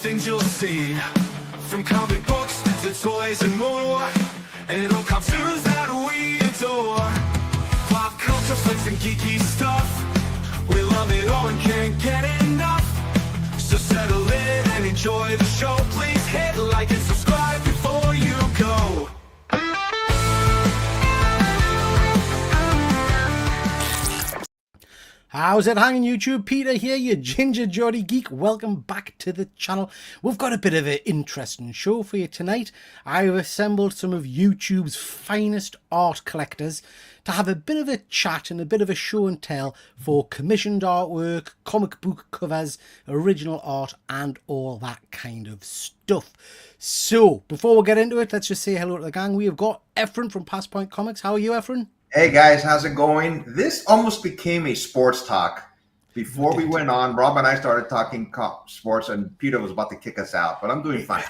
things you'll see, from comic books to toys and more, and all cartoons that we adore. Pop culture flicks and geeky stuff, we love it all and can't get enough. So settle in and enjoy the show. Please hit like and subscribe before you go. How's it hanging, YouTube? Peter here, your ginger Geordie geek. Welcome back to the channel. We've got a bit of an interesting show for you tonight. I've assembled some of YouTube's finest art collectors to have a bit of a chat and a bit of a show and tell for commissioned artwork, comic book covers, original art, and all that kind of stuff. So, before we get into it, let's just say hello to the gang. We have got Efren from TripleG Comics. How are you, Efren? Hey guys, how's it going? This almost became a sports talk. Before we went on, Rob and I started talking sports, and Peter was about to kick us out, but I'm doing fine.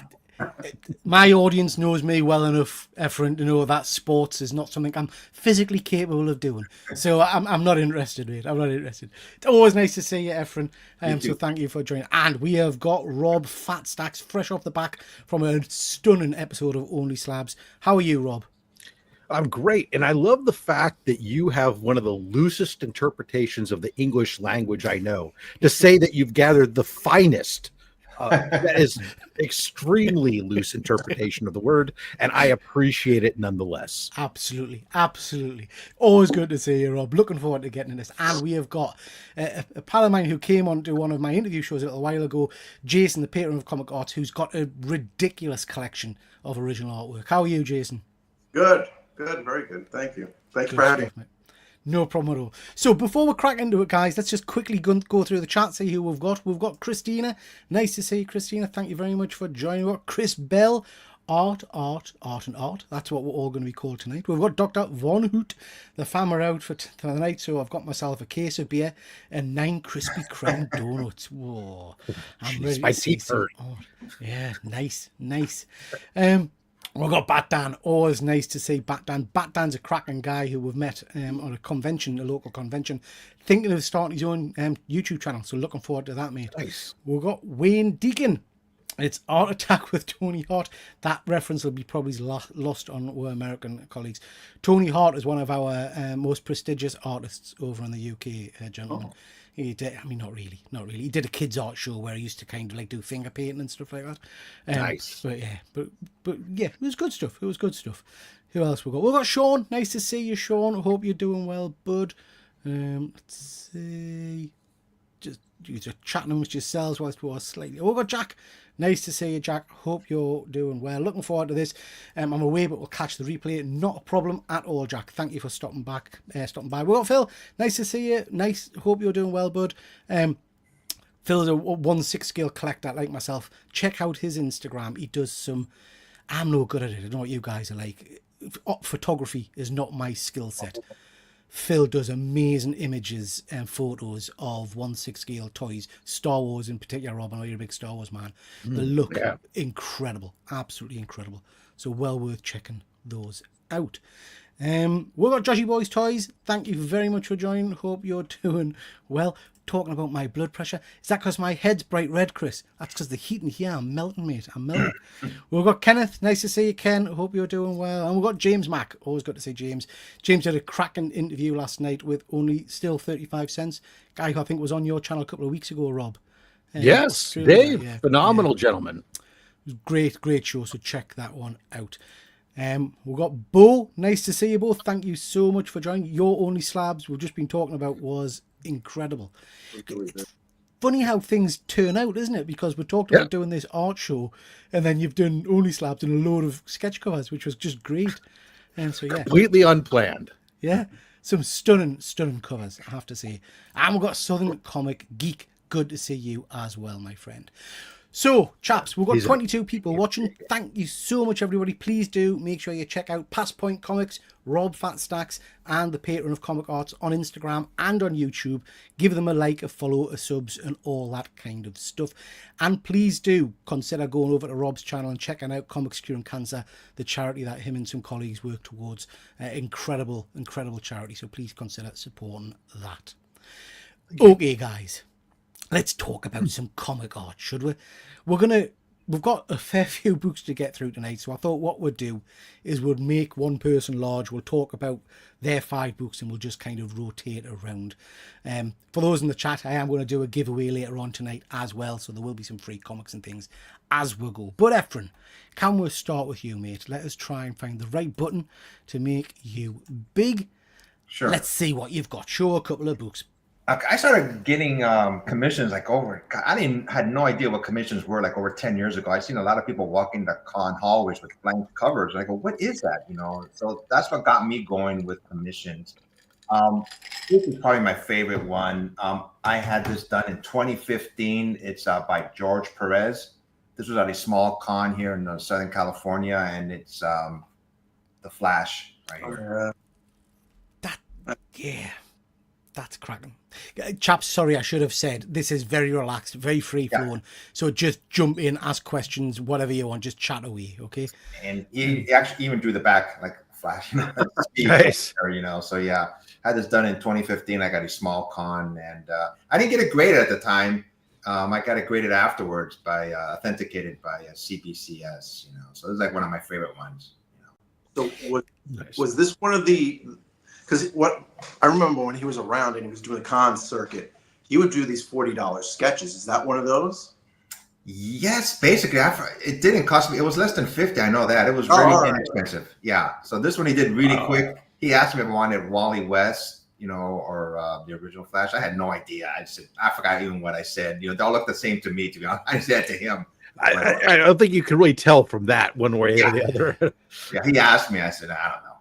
My audience knows me well enough, Efren, to know that sports is not something I'm physically capable of doing. So I'm not interested, mate. I'm not interested. It's always nice to see you, Efren. So thank you for joining. And we have got Rob Fat Stacks fresh off the back from a stunning episode of Only Slabs. How are you, Rob? I'm great. And I love the fact that you have one of the loosest interpretations of the English language I know, to say that you've gathered the finest. That is extremely loose interpretation of the word, and I appreciate it nonetheless. Absolutely. Absolutely. Always good to see you, Rob. Looking forward to getting this. And we have got a pal of mine who came on to one of my interview shows a little while ago, Jason, the patron of Comic Arts, who's got a ridiculous collection of original artwork. How are you, Jason? Good. Good, very good. Thank you. Thanks for having me. No problem at all. So before we crack into it, guys, let's just quickly go through the chat, see who we've got. We've got Christina. Nice to see you, Christina. Thank you very much for joining. We've got Chris Bell. Art, and art. That's what we're all going to be called tonight. We've got Dr. Von Hoot. The fam are out for the night, so I've got myself a case of beer and 9 Krispy Kreme donuts. Whoa. I'm ready to see some art. Yeah, nice. We've got Bat Dan. Always nice to see Bat Dan. Bat Dan's a cracking guy who we've met on a convention, a local convention, thinking of starting his own YouTube channel. So looking forward to that, mate. Nice. We've got Wayne Deacon. It's Art Attack with Tony Hart. That reference will be probably lost on our American colleagues. Tony Hart is one of our most prestigious artists over in the UK, gentlemen. Oh. He did, I mean, not really. He did a kids' art show where he used to kind of like do finger painting and stuff like that. Nice. But yeah, it was good stuff. Who else we got? We've got Sean. Nice to see you, Sean. Hope you're doing well, bud. Let's see. Just you're chatting amongst yourselves whilst we are slightly. Oh, we've got Jack. Nice to see you, Jack. Hope you're doing well. Looking forward to this. I'm away, but we'll catch the replay. Not a problem at all, Jack. Thank you for stopping by. We've got Phil. Nice to see you. Nice. Hope you're doing well, bud. Phil's a 1/6 scale collector like myself. Check out his Instagram. He does some. I'm no good at it. I don't know what you guys are like. Photography is not my skill set. Phil does amazing images and photos of 1/6 scale toys, Star Wars in particular. Rob, I know you're a big Star Wars man. They look incredible, absolutely incredible. So well worth checking those out. We've got Joshy Boys Toys. Thank you very much for joining. Hope you're doing well. Talking about my blood pressure. Is that because my head's bright red, Chris? That's because the heat in here. I'm melting, mate. I'm melting. We've got Kenneth. Nice to see you, Ken. Hope you're doing well. And we've got James Mack. Always good to see James. James did a cracking interview last night with only still 35 cents. Guy who I think was on your channel a couple of weeks ago, Rob. Yes, Dave. Yeah, phenomenal gentleman. It was great show. So check that one out. We've got Bo. Nice to see you both. Thank you so much for joining. Your Only Slabs we've just been talking about was incredible. It's funny how things turn out, isn't it? Because we talked about doing this art show, and then you've done Only Slabs and a load of sketch covers, which was just great. And so completely unplanned. Yeah, some stunning covers, I have to say. And we've got Southern Comic Geek. Good to see you as well, my friend. So, chaps, we've got 22 people watching. Thank you so much, everybody. Please do make sure you check out TripleG Comics, Rob Fat Stacks, and the patron of Comic Arts on Instagram and on YouTube. Give them a like, a follow, a subs, and all that kind of stuff. And please do consider going over to Rob's channel and checking out Comics Curing Cancer, the charity that him and some colleagues work towards. Incredible charity. So please consider supporting that. Okay, guys. let's talk about some comic art, should we? We've got a fair few books to get through tonight, so I thought what we'd do is we'd make one person large. We'll talk about their 5 books and we'll just kind of rotate around. For those in the chat, I am going to do a giveaway later on tonight as well, so there will be some free comics and things as we go. But Efren, can we start with you, mate? Let us try and find the right button to make you big. Sure. Let's see what you've got. Show a couple of books. I started getting commissions like had no idea what commissions were like over 10 years ago. I've seen a lot of people walking the con hallways with blank covers. And I go, what is that? You know, so that's what got me going with commissions. This is probably my favorite one. I had this done in 2015. It's by George Perez. This was at a small con here in Southern California, and it's The Flash right here. Yeah. That's cracking. Chaps, sorry, I should have said this is very relaxed, very free flowing. Yeah. So just jump in, ask questions, whatever you want, just chat away, okay? And he actually even drew the back like Flash, you know, nice. You know. So yeah, I had this done in 2015. I got a small con, and I didn't get it graded at the time. I got it graded afterwards by authenticated by CBCS, you know. So this is like one of my favorite ones. You know. So was this one of the? Because what I remember when he was around and he was doing the con circuit, he would do these $40 sketches. Is that one of those? Yes, basically. It didn't cost me. It was less than 50. I know that. It was really inexpensive. Yeah. So this one he did really quick. He asked me if I wanted Wally West, you know, or the original Flash. I had no idea. I forgot even what I said. You know, they all look the same to me, to be honest. I said to him. I don't think you can really tell from that one way or the other. Yeah, he asked me. I said, I don't know.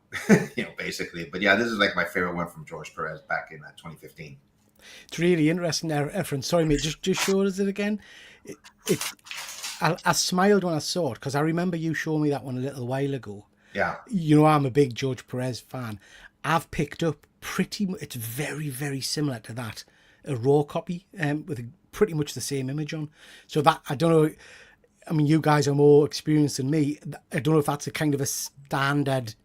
You know, basically. But yeah, this is like my favorite one from George Perez back in 2015. It's really interesting there, Efren. Sorry, mate, just show us it again. I smiled when I saw it because I remember you showing me that one a little while ago. Yeah. You know, I'm a big George Perez fan. I've picked up pretty much, it's very, very similar to that. A raw copy with pretty much the same image on. So that, I don't know, I mean, you guys are more experienced than me. I don't know if that's a kind of a standard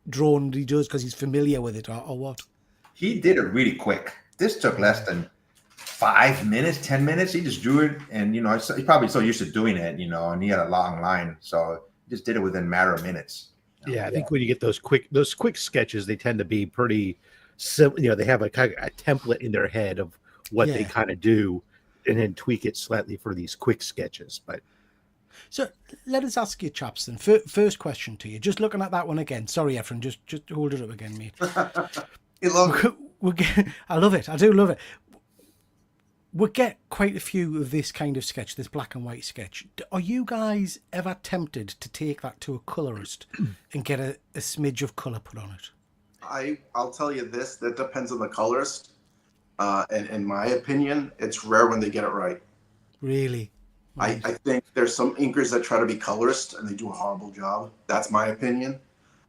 drawn he does because he's familiar with it or what. He did it really quick. This took less than 5 minutes, 10 minutes. He just drew it, and you know, he's probably so used to doing it, you know, and he had a long line, so he just did it within a matter of minutes. Yeah, I think when you get those quick sketches, they tend to be pretty simple. You know, they have a template in their head of what they kind of do, and then tweak it slightly for these quick sketches. But so let us ask you, chaps, then. First question to you. Just looking at that one again. Sorry, Efren. Just hold it up again, mate. I love it. I do love it. We get quite a few of this kind of sketch, this black and white sketch. Are you guys ever tempted to take that to a colorist and get a smidge of color put on it? I'll tell you this. That depends on the colorist. And in my opinion, it's rare when they get it right. Really? I think there's some inkers that try to be colorist and they do a horrible job. That's my opinion.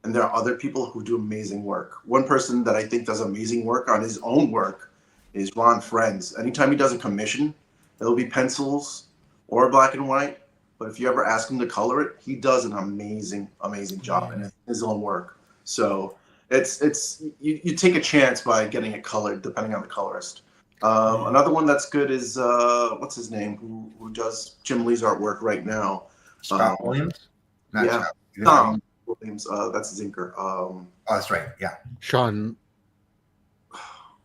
And there are other people who do amazing work. One person that I think does amazing work on his own work is Ron Friends. Anytime he does a commission, it'll be pencils or black and white. But if you ever ask him to color it, he does an amazing job in his own work. So it's you take a chance by getting it colored depending on the colorist. Another one that's good is what's his name? Who does Jim Lee's artwork right now? Scott Williams. Tom Williams. That's his inker. Oh, that's right. Yeah. Sean.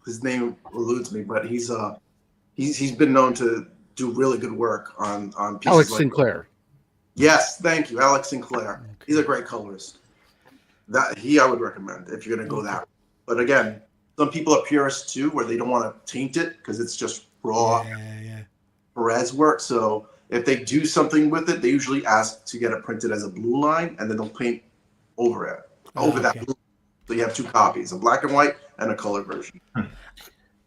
His name eludes me, but he's been known to do really good work on pieces. Alex Sinclair. Yes, thank you, Alex Sinclair. Okay. He's a great colorist. I would recommend if you're gonna go that. But again, some people are purists too, where they don't want to taint it because it's just raw Perez work. So if they do something with it, they usually ask to get it printed as a blue line, and then they'll paint over it, that blue. So you have two copies, a black and white and a color version.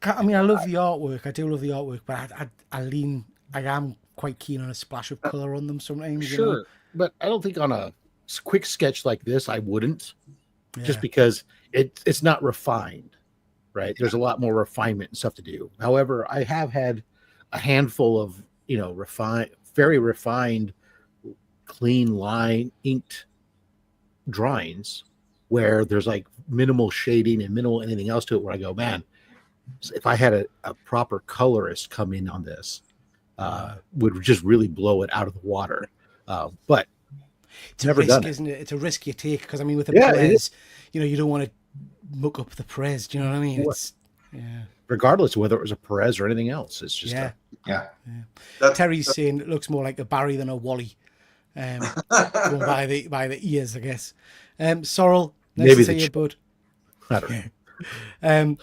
I mean, I love the artwork. I do love the artwork, but I am quite keen on a splash of color on them sometimes. Sure, you know? But I don't think on a quick sketch like this, I wouldn't, just because it's not refined, right? There's a lot more refinement and stuff to do. However, I have had a handful of, you know, very refined, clean line inked drawings where there's like minimal shading and minimal anything else to it, where I go, man, if I had a proper colorist come in on this, would just really blow it out of the water. But It's never a done risk, it. isn't it? It's a risk you take because I mean, with the Yeah, it is. prez, you don't want to muck up the prez. Do you know what I mean? What? It's yeah. Regardless of whether it was a Perez or anything else, it's just Yeah. Yeah. Terry's saying it looks more like a Barry than a Wally. Going by the ears, I guess. Sorrel, nice Maybe to the see you, ch- bud. I don't know.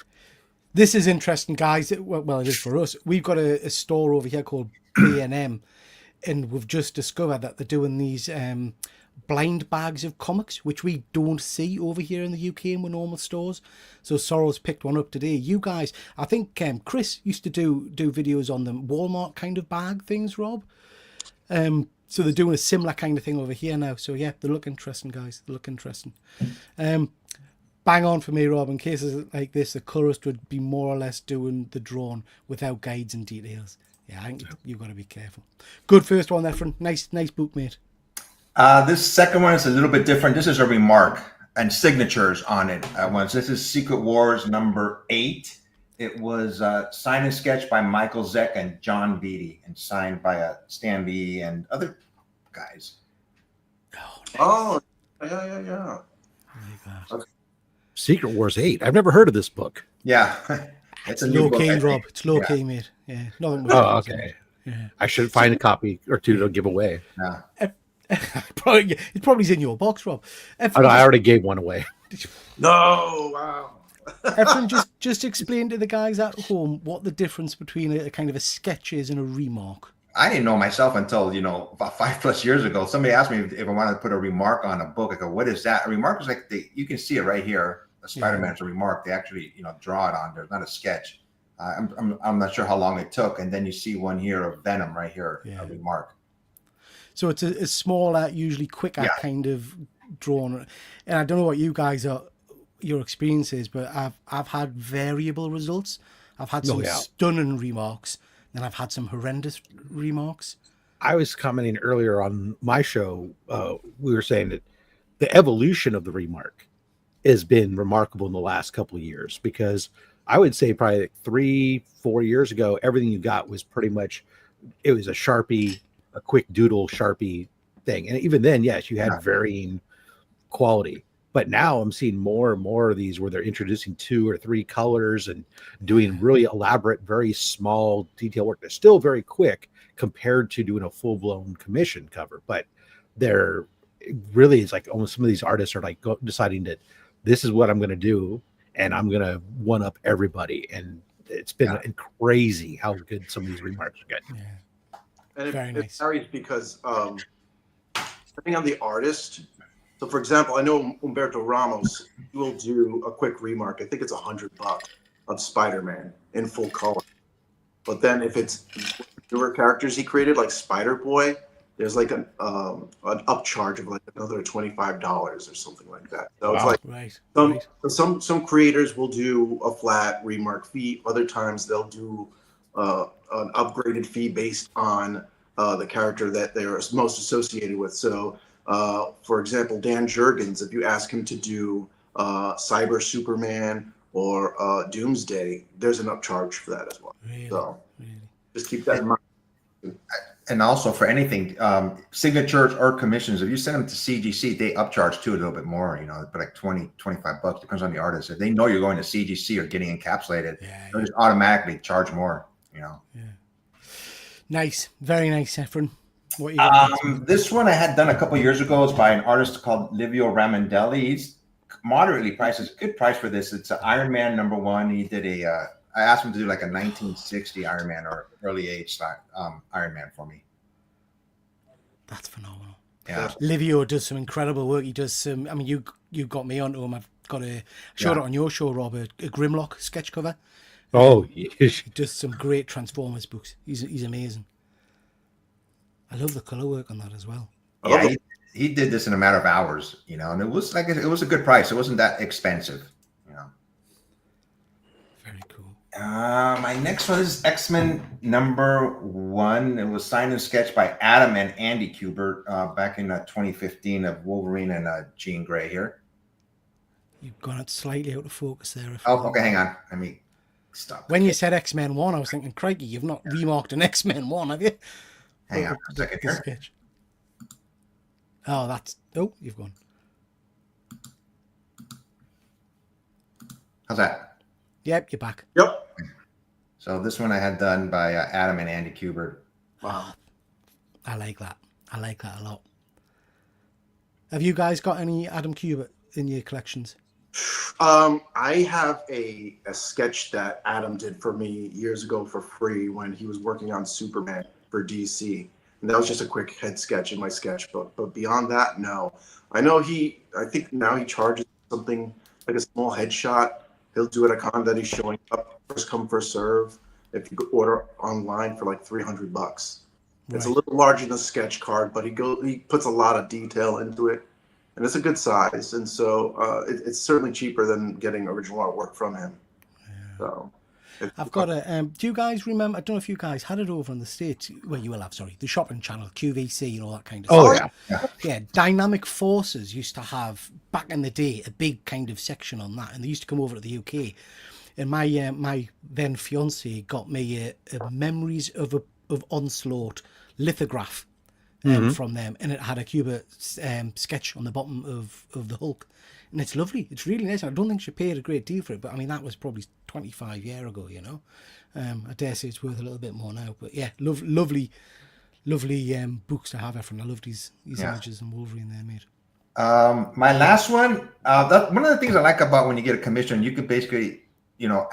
This is interesting, guys. Well, it is for us. We've got a store over here called B&M, and we've just discovered that they're doing these blind bags of comics, which we don't see over here in the UK in the normal stores. So Sorrel's picked one up today. You guys, I think Chris used to do videos on the Walmart kind of bag things, Rob. So they're doing a similar kind of thing over here now. So yeah, they look interesting, guys. They look interesting. Bang on for me, Rob. In cases like this, the colorist would be more or less doing the drawing without guides and details. Yeah, I think you've got to be careful. Good first one there, friend. Nice book, mate. This second one is a little bit different. This is a remark and signatures on it. This is Secret Wars number 8. It was signed and sketched by Michael Zeck and John Beatty, and signed by Stan Lee and other guys. Oh, yeah. Secret Wars 8. I've never heard of this book. Yeah, It's a new low book, key, I Rob. think. It's low Yeah. key, mate. Yeah, nothing. Oh, okay. Yeah. I should find a copy or two to give away. Yeah. It probably's in your box, Rob. I already gave one away. No, wow. Efren, just explain to the guys at home what the difference between a kind of a sketch is and a remark. I didn't know myself until, about 5+ years ago. Somebody asked me if I wanted to put a remark on a book. I go, what is that? A remark is like you can see it right here. A Spider-Man's a remark. They actually, draw it on there. It's not a sketch. I'm not sure how long it took. And then you see one here of Venom right here, a remark. So it's a smaller, usually quicker kind of drawn. And I don't know what you guys your experience is, but I've had variable results. I've had some stunning remarks, and I've had some horrendous remarks. I was commenting earlier on my show. We were saying that the evolution of the remark has been remarkable in the last couple of years, because I would say probably like 3-4 years ago, everything you got was pretty much, it was a Sharpie, a quick doodle Sharpie thing. And even then, yes, you had varying quality. But now I'm seeing more and more of these where they're introducing 2 or 3 colors and doing really elaborate, very small detail work. They're still very quick compared to doing a full-blown commission cover. But they're really, it's like almost some of these artists are like deciding that this is what I'm going to do, and I'm going to one up everybody. And it's been crazy how good some of these remarks are getting. Yeah. And Very it nice. varies because depending on the artist. So, for example, I know Humberto Ramos will do a quick remark. I think it's $100 of Spider-Man in full color. But then if it's newer characters he created, like Spider-Boy, there's like an upcharge of like another $25 or something like that. So it's like some creators will do a flat remark fee. Other times they'll do an upgraded fee based on the character that they're most associated with. So, for example, Dan Jurgens, if you ask him to do Cyber Superman or Doomsday, there's an upcharge for that as well. Really? So just keep that in mind. And also for anything, signatures or commissions, if you send them to CGC, they upcharge too a little bit more, but like $20-$25, depends on the artist. If they know you're going to CGC or getting encapsulated, they'll just automatically charge more, Yeah. Nice. Very nice, Efren. What you got? This one I had done a couple years ago. It's by an artist called Livio Ramondelli. He's moderately priced. It's a good price for this. It's an Iron Man #1. He did I asked him to do like a 1960 Iron Man or early age Iron Man for me. That's phenomenal. Yeah. Livio does some incredible work. He does some, I mean, you got me onto him. I've got showed it on your show, Rob, a Grimlock sketch cover. Oh, He does some great Transformers books. He's amazing. I love the color work on that as well. Yeah, he did this in a matter of hours, and it was a good price. It wasn't that expensive, Very cool. My next one is X-Men #1. It was signed and sketched by Adam and Andy Kubert back in 2015 of Wolverine and Jean Grey here. You've gone out slightly out of focus there. Oh, okay, hang on. Let me Stop. When you said X-Men 1, I was thinking, crikey, you've not remarked an X-Men 1, have you? Hang on for a second The here. sketch. Oh, that's... Oh, you've gone. How's that? Yep, you're back. Yep. So this one I had done by Adam and Andy Kubert. Wow. I like that. I like that a lot. Have you guys got any Adam Kubert in your collections? I have a sketch that Adam did for me years ago for free when he was working on Superman for DC. And that was just a quick head sketch in my sketchbook. But beyond that, no. I think now he charges something like a small headshot. He'll do at a con that he's showing up, first come, first serve. If you order online for like $300. It's a Right. little larger than a sketch card, but he puts a lot of detail into it. And it's a good size, and so it's certainly cheaper than getting original artwork from him. So, I've got a... do you guys remember... I don't know if you guys had it over in the States. Well, you will have, sorry. The shopping channel, QVC and all that kind of Oh stuff. yeah. Yeah, Dynamic Forces used to have, back in the day, a big kind of section on that. And they used to come over to the UK. And my then fiance got me a Memories of Onslaught lithograph from them, and it had a Kubert sketch on the bottom of the Hulk, and it's lovely. It's really nice. I don't think she paid a great deal for it, but I mean that was probably 25 years ago. You know, I dare say it's worth a little bit more now. But yeah, lovely books to have. Everyone, I loved these images and Wolverine they made. My last one. One of the things I like about when you get a commission, you can basically,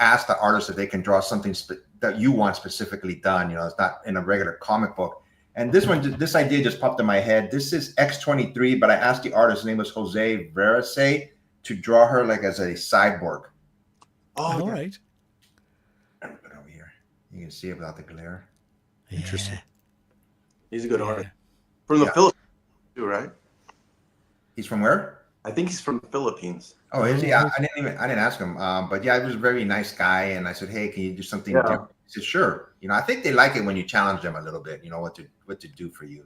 ask the artist if they can draw something that you want specifically done. It's not in a regular comic book. And this idea just popped in my head. This is X-23, but I asked the artist, his name was Jose Verase, to draw her like as a cyborg. oh, All yeah. right. Let me put it over here. You can see it without the glare. Interesting. He's a good Yeah. artist. From the Philippines, too, right? He's from where? I think he's from the Philippines. Oh, is he? I didn't ask him. But yeah, he was a very nice guy. And I said, hey, can you do something different? He said, sure. I think they like it when you challenge them a little bit, what to do for you,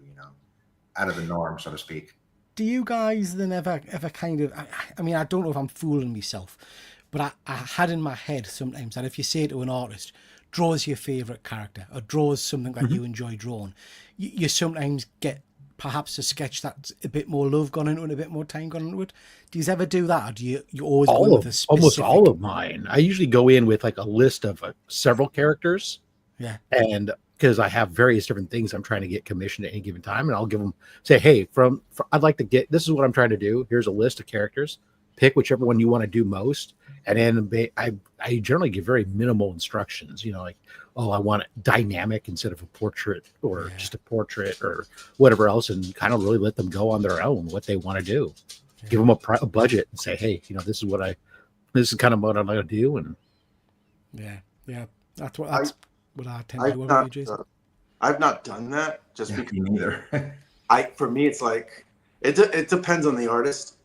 out of the norm, so to speak. Do you guys then ever kind of... I mean, I don't know if I'm fooling myself, but I had in my head sometimes that if you say to an artist, draws your favourite character or draws something that you enjoy drawing, you sometimes get perhaps a sketch that's a bit more love gone into it, a bit more time gone into it. Do you ever do that, or do you always go in with a specific... Almost all of mine. I usually go in with like a list of several characters. Yeah. And because I have various different things I'm trying to get commissioned at any given time, and I'll give them, say, hey, I'd like to get, this is what I'm trying to do. Here's a list of characters. Pick whichever one you want to do most. And then I generally give very minimal instructions, like, oh, I want it dynamic instead of a portrait, or just a portrait or whatever else, and kind of really let them go on their own, what they want to do. Yeah. Give them a budget and say, hey, this is kind of what I'm going to do. And yeah, that's what I tend to do. I've not done that just because. Me neither. For me, it's like it depends on the artist.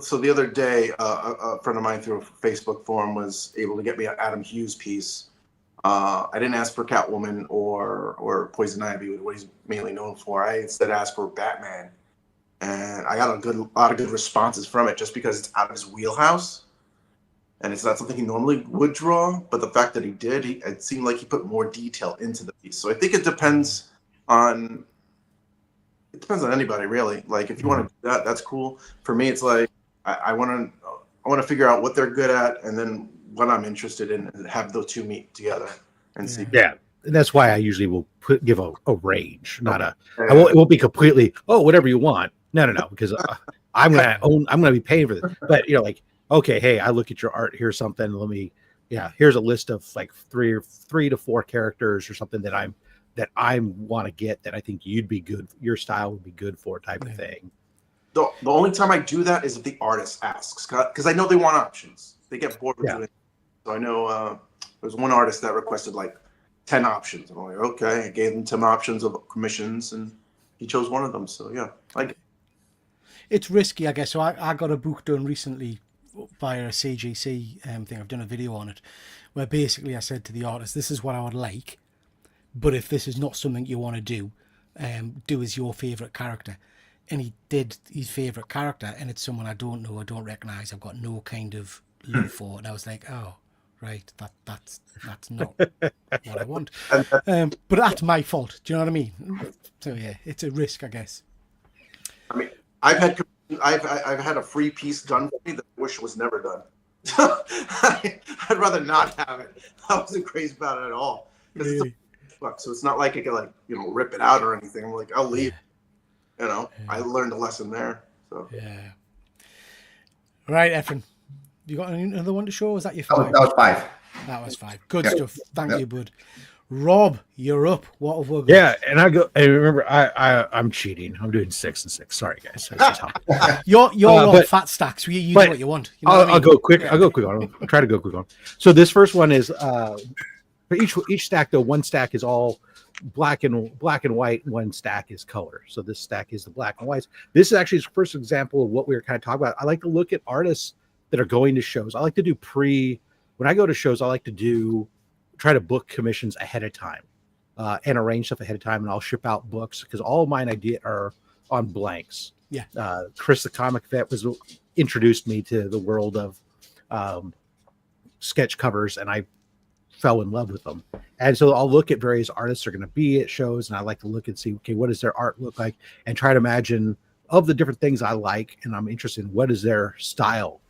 So the other day, a friend of mine through a Facebook forum was able to get me an Adam Hughes piece. I didn't ask for Catwoman or Poison Ivy, what he's mainly known for. I instead asked for Batman, and I got a lot of good responses from it, just because it's out of his wheelhouse, and it's not something he normally would draw. But the fact that he did, it seemed like he put more detail into the piece. So I think it depends on. It depends on anybody, really. Like, if you want to do that, that's cool. For me, it's like I want to figure out what they're good at, and then what I'm interested in, and have those two meet together and see. Yeah, and that's why I usually will give a range, not it won't be completely whatever you want. No, because I'm gonna be paying for this. But like, okay, hey, I look at your art. Here's something. Here's a list of like three to four characters or something that I want to get, that I think you'd be good, your style would be good for, type of thing. The only time I do that is if the artist asks, because I know they want options. They get bored with doing it. So I know there was one artist that requested like 10 options. I'm like, okay, I gave him 10 options of commissions, and he chose one of them. So yeah, it's risky, I guess. So I got a book done recently via a CGC thing. I've done a video on it, where basically I said to the artist, this is what I would like, but if this is not something you want to do as your favourite character. And he did his favourite character, and it's someone I don't know, I don't recognise, I've got no kind of love for. And I was like, oh, right, that's not what I want. And But that's my fault. Do you know what I mean? So yeah, it's a risk, I guess. I mean, I've had a free piece done for me that I wish was never done. I'd rather not have it. I wasn't crazy about it at all. Really? So it's not like I can rip it out or anything. I'm like, I'll leave. I learned a lesson there. So Yeah. Right, Efren. You got another one to show? Or was that your Oh, five? that was 5. That was 5. Good Yep. stuff. Thank Yep. you, bud. Rob, you're up. What have we got? Yeah, and I remember I'm cheating. I'm doing 6 and 6. Sorry, guys. That's just how- You're on but- fat stacks. You do but what you want. You know what I I'll mean? go quick. I'll go quick on. I'll try to go quick on. So this first one is for each stack though. One stack is all black and white. One stack is color. So this stack is the black and whites. This is actually the first example of what we were kind of talking about. I like to look at artists that are going to shows. I like to do when I go to shows. I like to try to book commissions ahead of time and arrange stuff ahead of time, and I'll ship out books because all of mine are on blanks. Yeah. Chris, the comic vet, introduced me to the world of sketch covers, and I fell in love with them. And so I'll look at various artists are going to be at shows, and I like to look and see, okay, what does their art look like, and try to imagine of the different things I like, and I'm interested in what is their style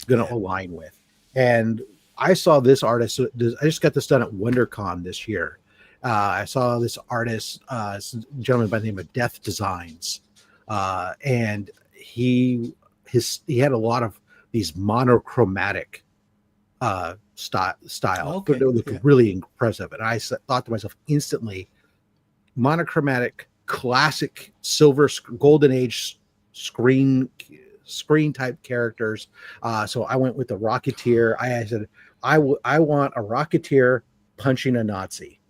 going to align with. And I saw this artist. I just got this done at WonderCon this year. I saw this artist, this gentleman by the name of Death Designs, and he had a lot of these monochromatic style. Okay, They look really impressive, and I thought to myself instantly, monochromatic, classic silver, golden age screen type characters. So I went with the Rocketeer. I said, I want a Rocketeer punching a Nazi.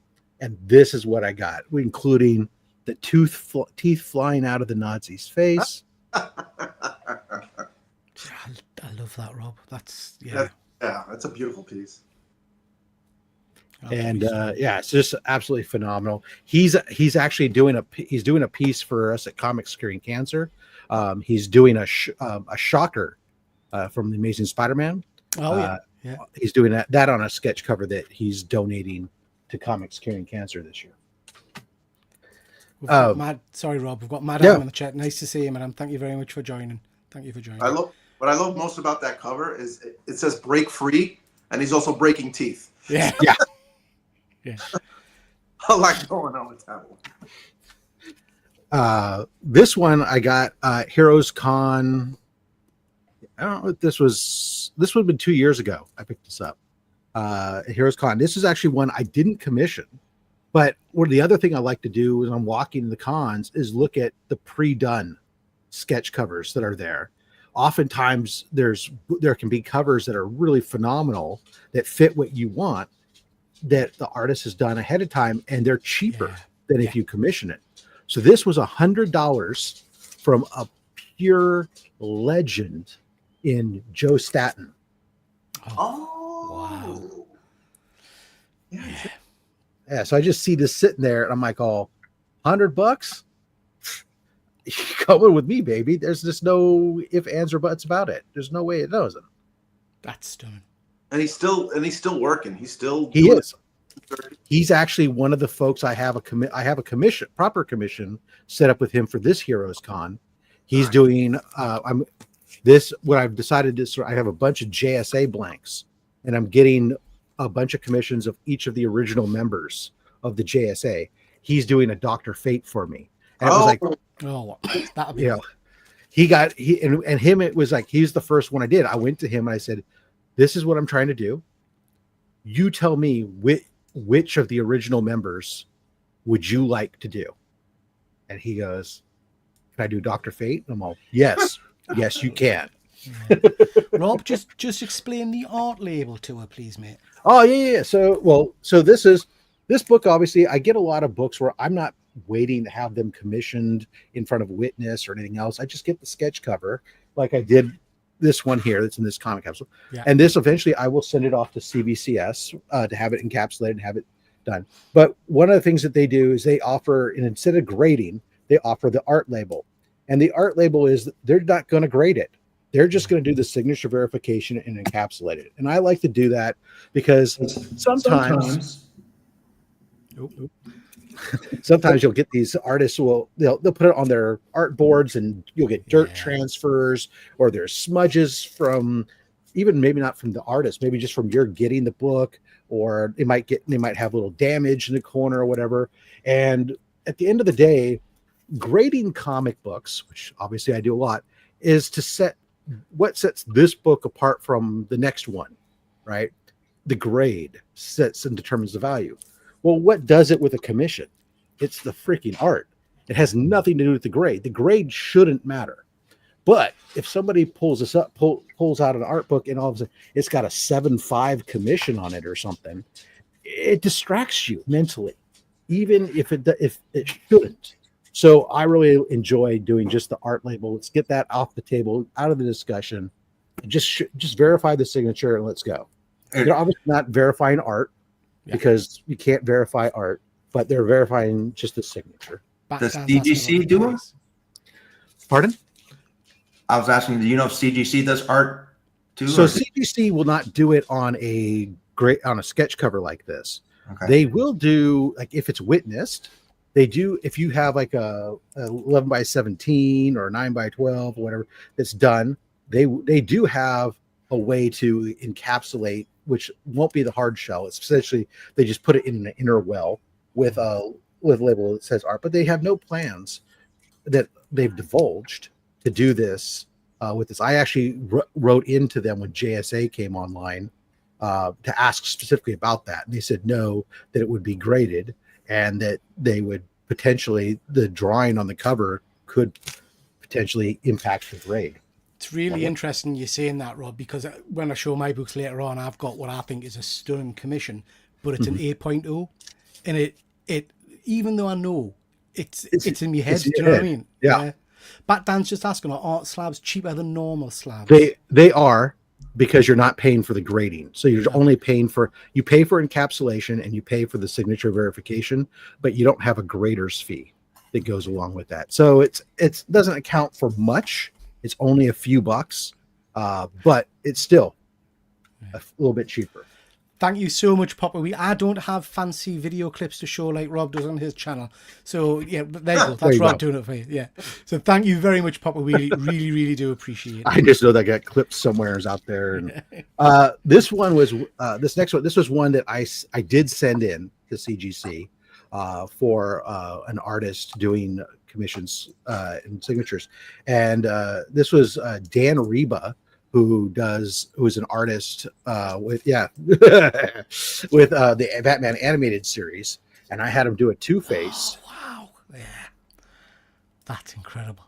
And this is what I got, including the teeth flying out of the Nazi's face. I love that, Rob. That's yeah. That's a beautiful piece. And it's just absolutely phenomenal. He's actually doing a piece for us at Comics Curing Cancer. He's doing a Shocker from the Amazing Spider-Man. Oh yeah. He's doing that on a sketch cover that he's donating to Comics Curing Cancer this year. Sorry, Rob. We've got Madam in the chat. Nice to see you, Madam. Thank you very much for joining. Thank you for joining. What I love most about that cover is it says "break free," and he's also breaking teeth. Yeah. Yeah. A lot going on with that one. This one I got Heroes Con. I don't know if this would have been 2 years ago. I picked this up. Heroes Con. This is actually one I didn't commission, but the other thing I like to do when I'm walking the cons is look at the pre-done sketch covers that are there. Oftentimes there can be covers that are really phenomenal that fit what you want, that the artist has done ahead of time, and they're cheaper than if you commission it. So this was $100 from a pure legend in Joe Staton. Wow. Yeah. So I just see this sitting there, and I'm like, "Oh, $100? You coming with me, baby? There's just no if, ands, or buts about it. There's no way it doesn't." That's stunning. And he's still working. He is. He's actually one of the folks I have a proper commission set up with him for this Heroes Con. He's doing what I've decided is I have a bunch of JSA blanks, and I'm getting a bunch of commissions of each of the original members of the JSA. He's doing a Dr. Fate for me. And it was like, that'll be it was like, he's the first one I did. I went to him and I said, "This is what I'm trying to do. You tell me which of the original members would you like to do?" And he goes, "Can I do Dr. Fate?" And I'm all, "Yes, yes, you can." Yeah. Rob, just explain the art label to her, please, mate. Oh yeah. So this book. Obviously, I get a lot of books where I'm not waiting to have them commissioned in front of a witness or anything else. I just get the sketch cover, like I did this one here that's in this comic capsule. Yeah. And this eventually I will send it off to CBCS to have it encapsulated and have it done. But one of the things that they do is they offer, and instead of grading, they offer the art label. And the art label is they're not going to grade it. They're just going to do the signature verification and encapsulate it. And I like to do that because sometimes sometimes you'll get these artists they'll put it on their art boards, and you'll get dirt transfers, or there's smudges from even maybe not from the artist, maybe just from your getting the book, or they might have a little damage in the corner or whatever. And at the end of the day, grading comic books, which obviously I do a lot, is to set what sets this book apart from the next one, right? The grade sets and determines the value. Well, what does it with a commission? It's the freaking art. It has nothing to do with the grade. The grade shouldn't matter. But if somebody pulls out an art book and all of a sudden it's got a 7.5 commission on it or something, it distracts you mentally, even if it shouldn't. So I really enjoy doing just the art label. Let's get that off the table, out of the discussion. Just verify the signature and let's go. They're obviously not verifying art because you can't verify art, but they're verifying just the signature. Does CGC do it? Pardon? I was asking, do you know if CGC does art too? So CGC will not do it on a sketch cover like this. Okay. They will do, like, if it's witnessed. They do, if you have like a 11x17 or 9x12 or whatever that's done, they do have a way to encapsulate, which won't be the hard shell. It's essentially they just put it in an inner well with a label that says art, but they have no plans that they've divulged to do this with this. I actually wrote into them when JSA came online to ask specifically about that, and they said no, that it would be graded, and that they would potentially, the drawing on the cover could potentially impact the grade. It's really interesting you're saying that, Rob, because when I show my books later on, I've got what I think is a stunning commission, but it's an 8.0, and it even though I know it's in my head, do you know what I mean? Yeah. But Dan's just asking, are art slabs cheaper than normal slabs? They are, because you're not paying for the grading. So you're only paying you pay for encapsulation and you pay for the signature verification, but you don't have a grader's fee that goes along with that. So it doesn't account for much. It's only a few bucks, but it's still a little bit cheaper. Thank you so much, Papa. I don't have fancy video clips to show like Rob does on his channel. So yeah, there you go. That's Rob doing it for you. Yeah. So thank you very much, Papa. We really, really do appreciate it. I just know that got clipped somewhere out there. And, this one was this next one. This was one that I did send in to CGC for an artist doing commissions and signatures, and this was Dan Reba, who's an artist with the Batman animated series, and I had him do a Two-Face. Oh, wow. Yeah. That's incredible.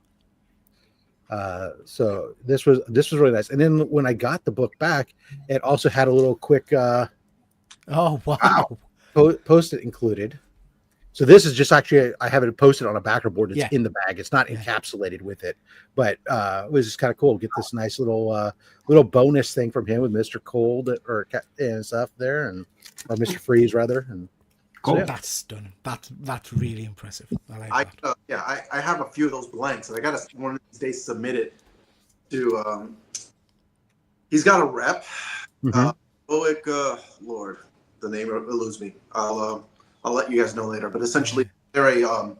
So this was really nice. And then when I got the book back, it also had a little quick oh wow. Post-it included. So this is just actually, I have it posted on a backer board. It's in the bag. It's not encapsulated with it, but it was just kind of cool to get this nice little bonus thing from him with Mr. Cold and stuff there, or Mr. Freeze rather. And cool. So, that's stunning. That's really impressive. I like that. I have a few of those blanks, and I got to one of these days submit it to. He's got a rep. Lord, the name eludes me. I'll let you guys know later. But essentially, they're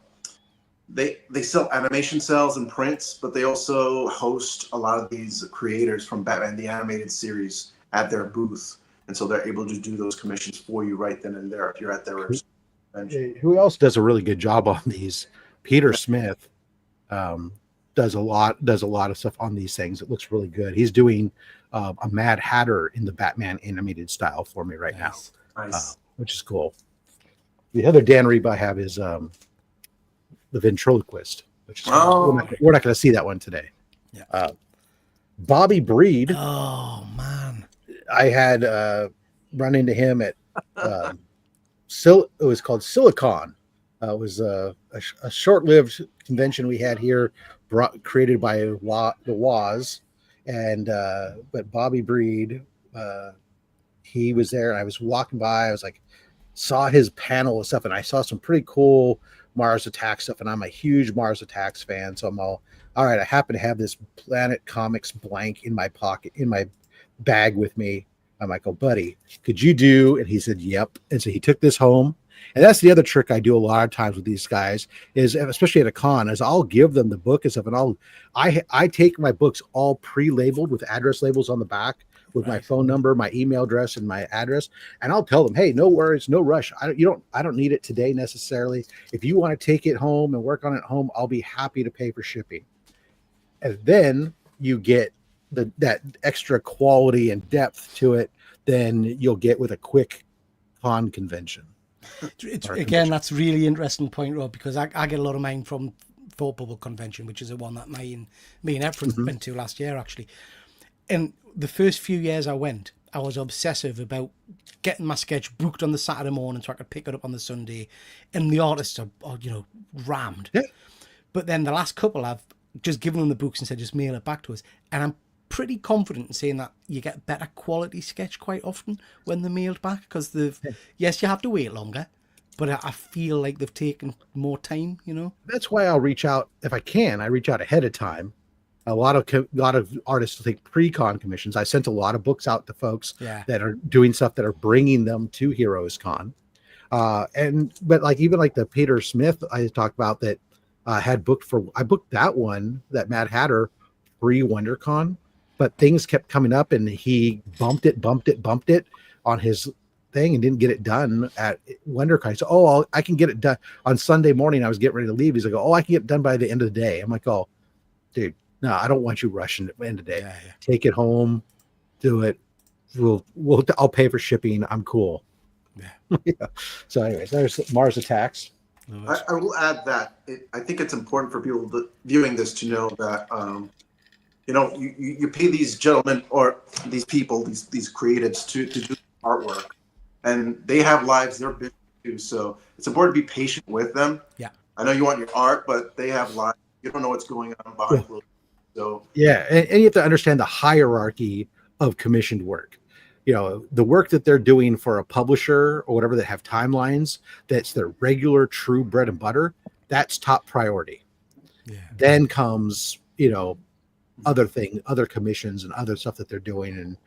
they sell animation cells and prints, but they also host a lot of these creators from Batman the Animated Series at their booth, and so they're able to do those commissions for you right then and there if you're at their convention. Who else does a really good job on these? Peter Smith does a lot of stuff on these things. It looks really good. He's doing a Mad Hatter in the Batman animated style for me right now, which is cool. The other Dan Reba I have is the Ventriloquist, which is we're not going to see that one today. Yeah. Bobby Breed. Oh man, I had run into him at it was called Silicon. It was a short-lived convention we had here, created by the Waz, and but Bobby Breed, he was there, and I was walking by. I was like, saw his panel of stuff, and I saw some pretty cool Mars Attacks stuff, and I'm a huge Mars Attacks fan. So I'm all right. I happen to have this Planet Comics blank in my pocket, in my bag with me. I'm like, oh, buddy, could you do? And he said, yep. And so he took this home. And that's the other trick I do a lot of times with these guys is, especially at a con, is I'll give them the book and stuff, and I take my books all pre-labeled with address labels on the back with my phone number, my email address, and my address, and I'll tell them, hey, no worries, no rush. I don't need it today necessarily. If you want to take it home and work on it at home, I'll be happy to pay for shipping. And then you get that extra quality and depth to it than you'll get with a quick con convention. Again, that's a really interesting point, Rob, because I get a lot of mine from Thought Bubble Convention, which is the one that me and Efren went to last year, actually. And the first few years I went, I was obsessive about getting my sketch booked on the Saturday morning so I could pick it up on the Sunday. And the artists are rammed. Yeah. But then the last couple, I've just given them the books and said, just mail it back to us. And I'm pretty confident in saying that you get better quality sketch quite often when they're mailed back, because yes, you have to wait longer, but I feel like they've taken more time, That's why I'll reach out if I can. I reach out ahead of time. A lot of artists take pre-con commissions. I sent a lot of books out to folks that are doing stuff that are bringing them to Heroes Con. But like even like the Peter Smith I talked about that I booked that one, that Mad Hatter pre-WonderCon, but things kept coming up and he bumped it on his thing and didn't get it done at WonderCon. He said, oh, I can get it done on Sunday morning. I was getting ready to leave. He's like, oh, I can get it done by the end of the day. I'm like, oh, dude, no, I don't want you rushing at the end of the day. Yeah. Take it home, do it. I'll pay for shipping. I'm cool. Yeah. So anyways, there's Mars Attacks. I will add that I think it's important for people viewing this to know that you pay these gentlemen or these people, these creatives to do artwork, and they have lives, they're busy too. So it's important to be patient with them. Yeah. I know you want your art, but they have lives. You don't know what's going on behind closed doors. So yeah, and you have to understand the hierarchy of commissioned work. The work that they're doing for a publisher or whatever that have timelines, that's their regular true bread and butter, that's top priority. Yeah. Then comes, other commissions and other stuff that they're doing and,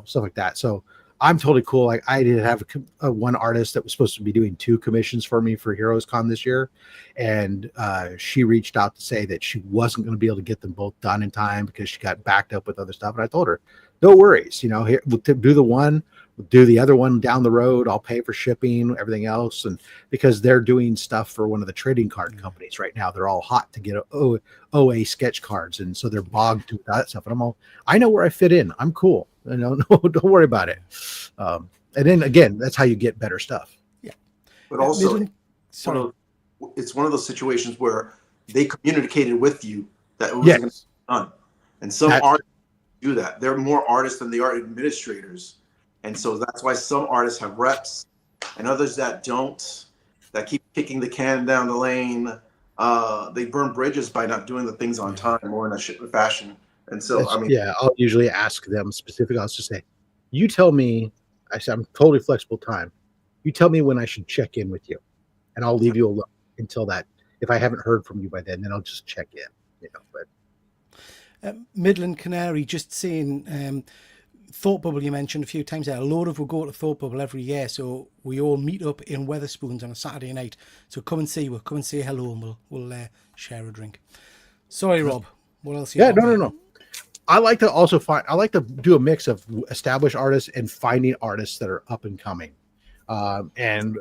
stuff like that. So I'm totally cool. Like I did have one artist that was supposed to be doing 2 commissions for me for Heroes Con this year. And she reached out to say that she wasn't going to be able to get them both done in time because she got backed up with other stuff. And I told her, no worries, here, we'll do the one, we'll do the other one down the road. I'll pay for shipping, everything else. And because they're doing stuff for one of the trading card companies right now, they're all hot to get OA sketch cards. And so they're bogged to that stuff. And I know where I fit in. I'm cool. No, don't worry about it. And then again, that's how you get better stuff. Yeah. But also, it's one of those situations where they communicated with you that it was going to be done. And some artists do that. They're more artists than they are administrators. And so that's why some artists have reps and others that don't, that keep kicking the can down the lane. They burn bridges by not doing the things on time or in a fashion. And so, I'll usually ask them specifically. I'll just say, you tell me, I said, I'm totally flexible time. You tell me when I should check in with you and I'll leave you alone until that. If I haven't heard from you by then I'll just check in, but. Midland Canary, just saying, Thought Bubble you mentioned a few times there. A load of us go to Thought Bubble every year, so we all meet up in Wetherspoons on a Saturday night. So come and say hello, and we'll share a drink. Sorry, Rob. What else? No. I like to do a mix of established artists and finding artists that are up and coming. And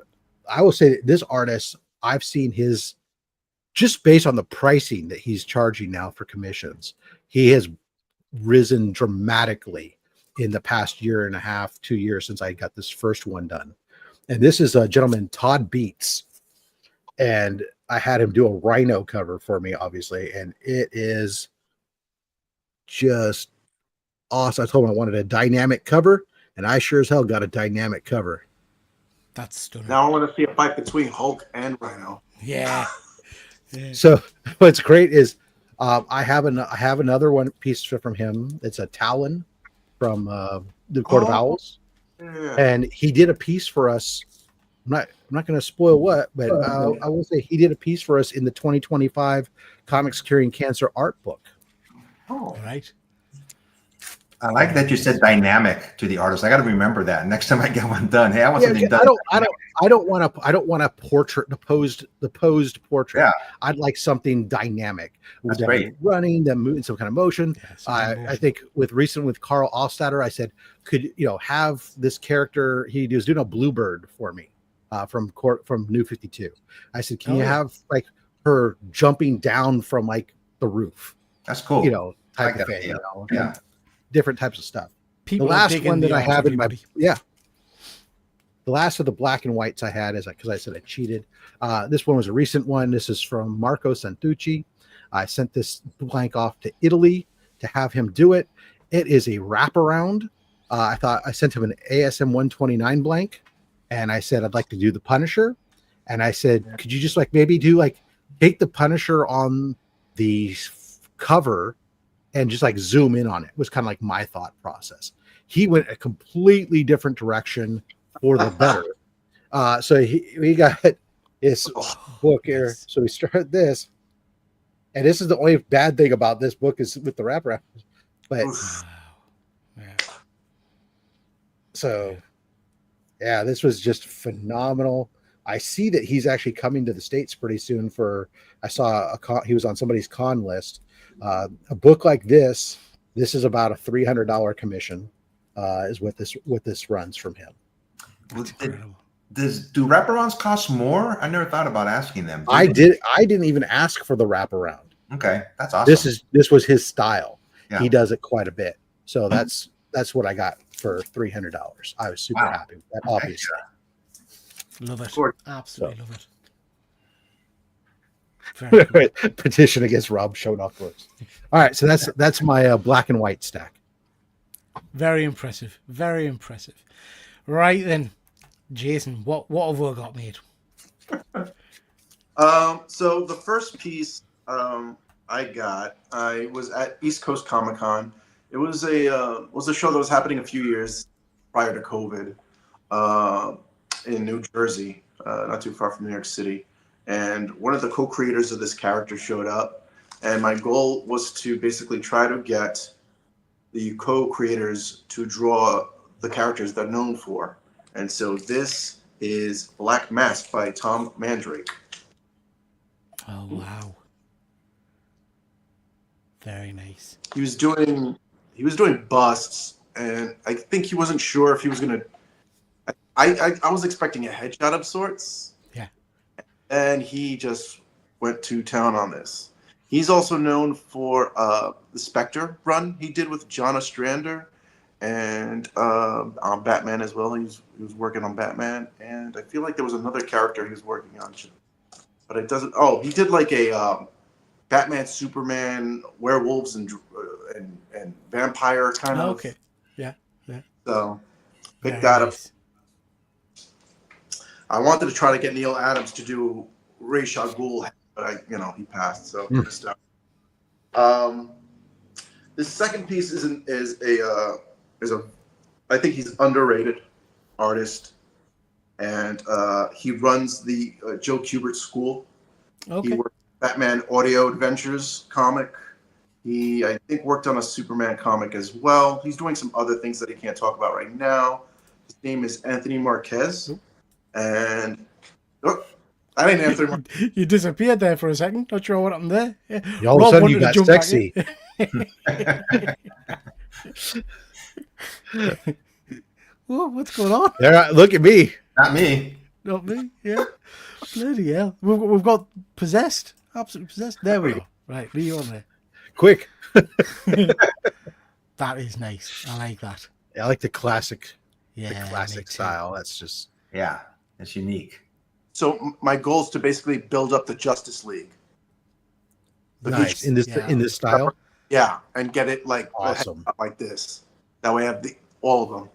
I will say that this artist, I've seen his, just based on the pricing that he's charging now for commissions, he has risen dramatically in the past year and a half, 2 years since I got this first one done. And this is a gentleman, Todd Beats. And I had him do a Rhino cover for me, obviously. And it is just awesome. I told him I wanted a dynamic cover, and I sure as hell got a dynamic cover. That's stunning. Now I want to see a fight between Hulk and Rhino. Yeah. So what's great is I have another one piece from him. It's a Talon from the Court of Owls. Yeah. And he did a piece for us I'm not going to spoil what, but I will say he did a piece for us in the 2025 Comics Curing Cancer art book. Oh, Right. I like that you said dynamic to the artist. I got to remember that next time I get one done. Hey, I want something done. I don't want a portrait, the posed portrait. Yeah. I'd like something dynamic. That's them great. Running, them moving, some kind of motion. Yeah, some kind of I motion. think with Carl Allstatter, I said, could have this character? He was doing a Bluebird for me from New 52. I said, can you have like her jumping down from like the roof? That's cool. Type like of that thing. idea. Yeah. Different types of stuff. People The are last digging one the that I art, have in my everybody. the last of the black and whites I had is because I said I cheated. This one was a recent one. This is from Marco Santucci. I sent this blank off to Italy to have him do it. It is a wraparound. I sent him an ASM 129 blank, and I said I'd like to do the Punisher. And I said, could you just maybe do take the Punisher on the cover and just zoom in on it? Was kind of my thought process. He went a completely different direction for the better. So we got his book here. Yes. So we start this, and this is the only bad thing about this book is with the wraparound. But Oof. Yeah. so, yeah, this was just phenomenal. I see that he's actually coming to the States pretty soon. I saw he was on somebody's con list. A book like this is about a $300 commission. Is what this runs from him. Incredible. Do wraparounds cost more? I never thought about asking them. I didn't even ask for the wraparound. Okay, that's awesome. This was his style. Yeah. He does it quite a bit. So that's what I got for $300. I was super happy with that, obviously. Love it. course. Absolutely love it. Very cool. Petition against Rob showing off books. All right, so that's my black and white stack. Very impressive. Very impressive. Right then, Jason, what have we got made? So the first piece I was at East Coast Comic Con. It was a show that was happening a few years prior to COVID in New Jersey, not too far from New York City. And one of the co-creators of this character showed up, and my goal was to basically try to get the co-creators to draw the characters they're known for. And so this is Black Mask by Tom Mandrake. Oh wow. Very nice. He was doing busts, and I think he wasn't sure if he was gonna. I was expecting a headshot of sorts. Yeah. And he just went to town on this. He's also known for the Spectre run he did with John Ostrander, and on Batman as well. He was working on Batman, and I feel like there was another character he was working on, but it doesn't. Oh, he did like a Batman, Superman, werewolves, and vampire kind of. Okay. Yeah. So pick Very that up. nice. I wanted to try to get Neil Adams to do Ra's al Ghul, but he passed, so missed out. The second piece is a I think he's underrated artist, and he runs the Joe Kubert School. Okay. He worked Batman Audio Adventures comic. He, I think, worked on a Superman comic as well. He's doing some other things that he can't talk about right now. His name is Anthony Marquez. And I didn't answer. You disappeared there for a second. Not sure what happened there. Yeah. All of a sudden wanted you to got jump back sexy. in. Whoa, what's going on? Look at me. Not me. Not me. Yeah. Bloody hell. We've got possessed. Absolutely possessed. There we go. Right. Leave you on there. Quick. That is nice. I like that. I like the classic Yeah. classic me too. style. That's just Yeah, it's unique. So my goal is to basically build up the Justice League. nice in this style. Yeah, and get it Awesome. like this. That way I have all of them.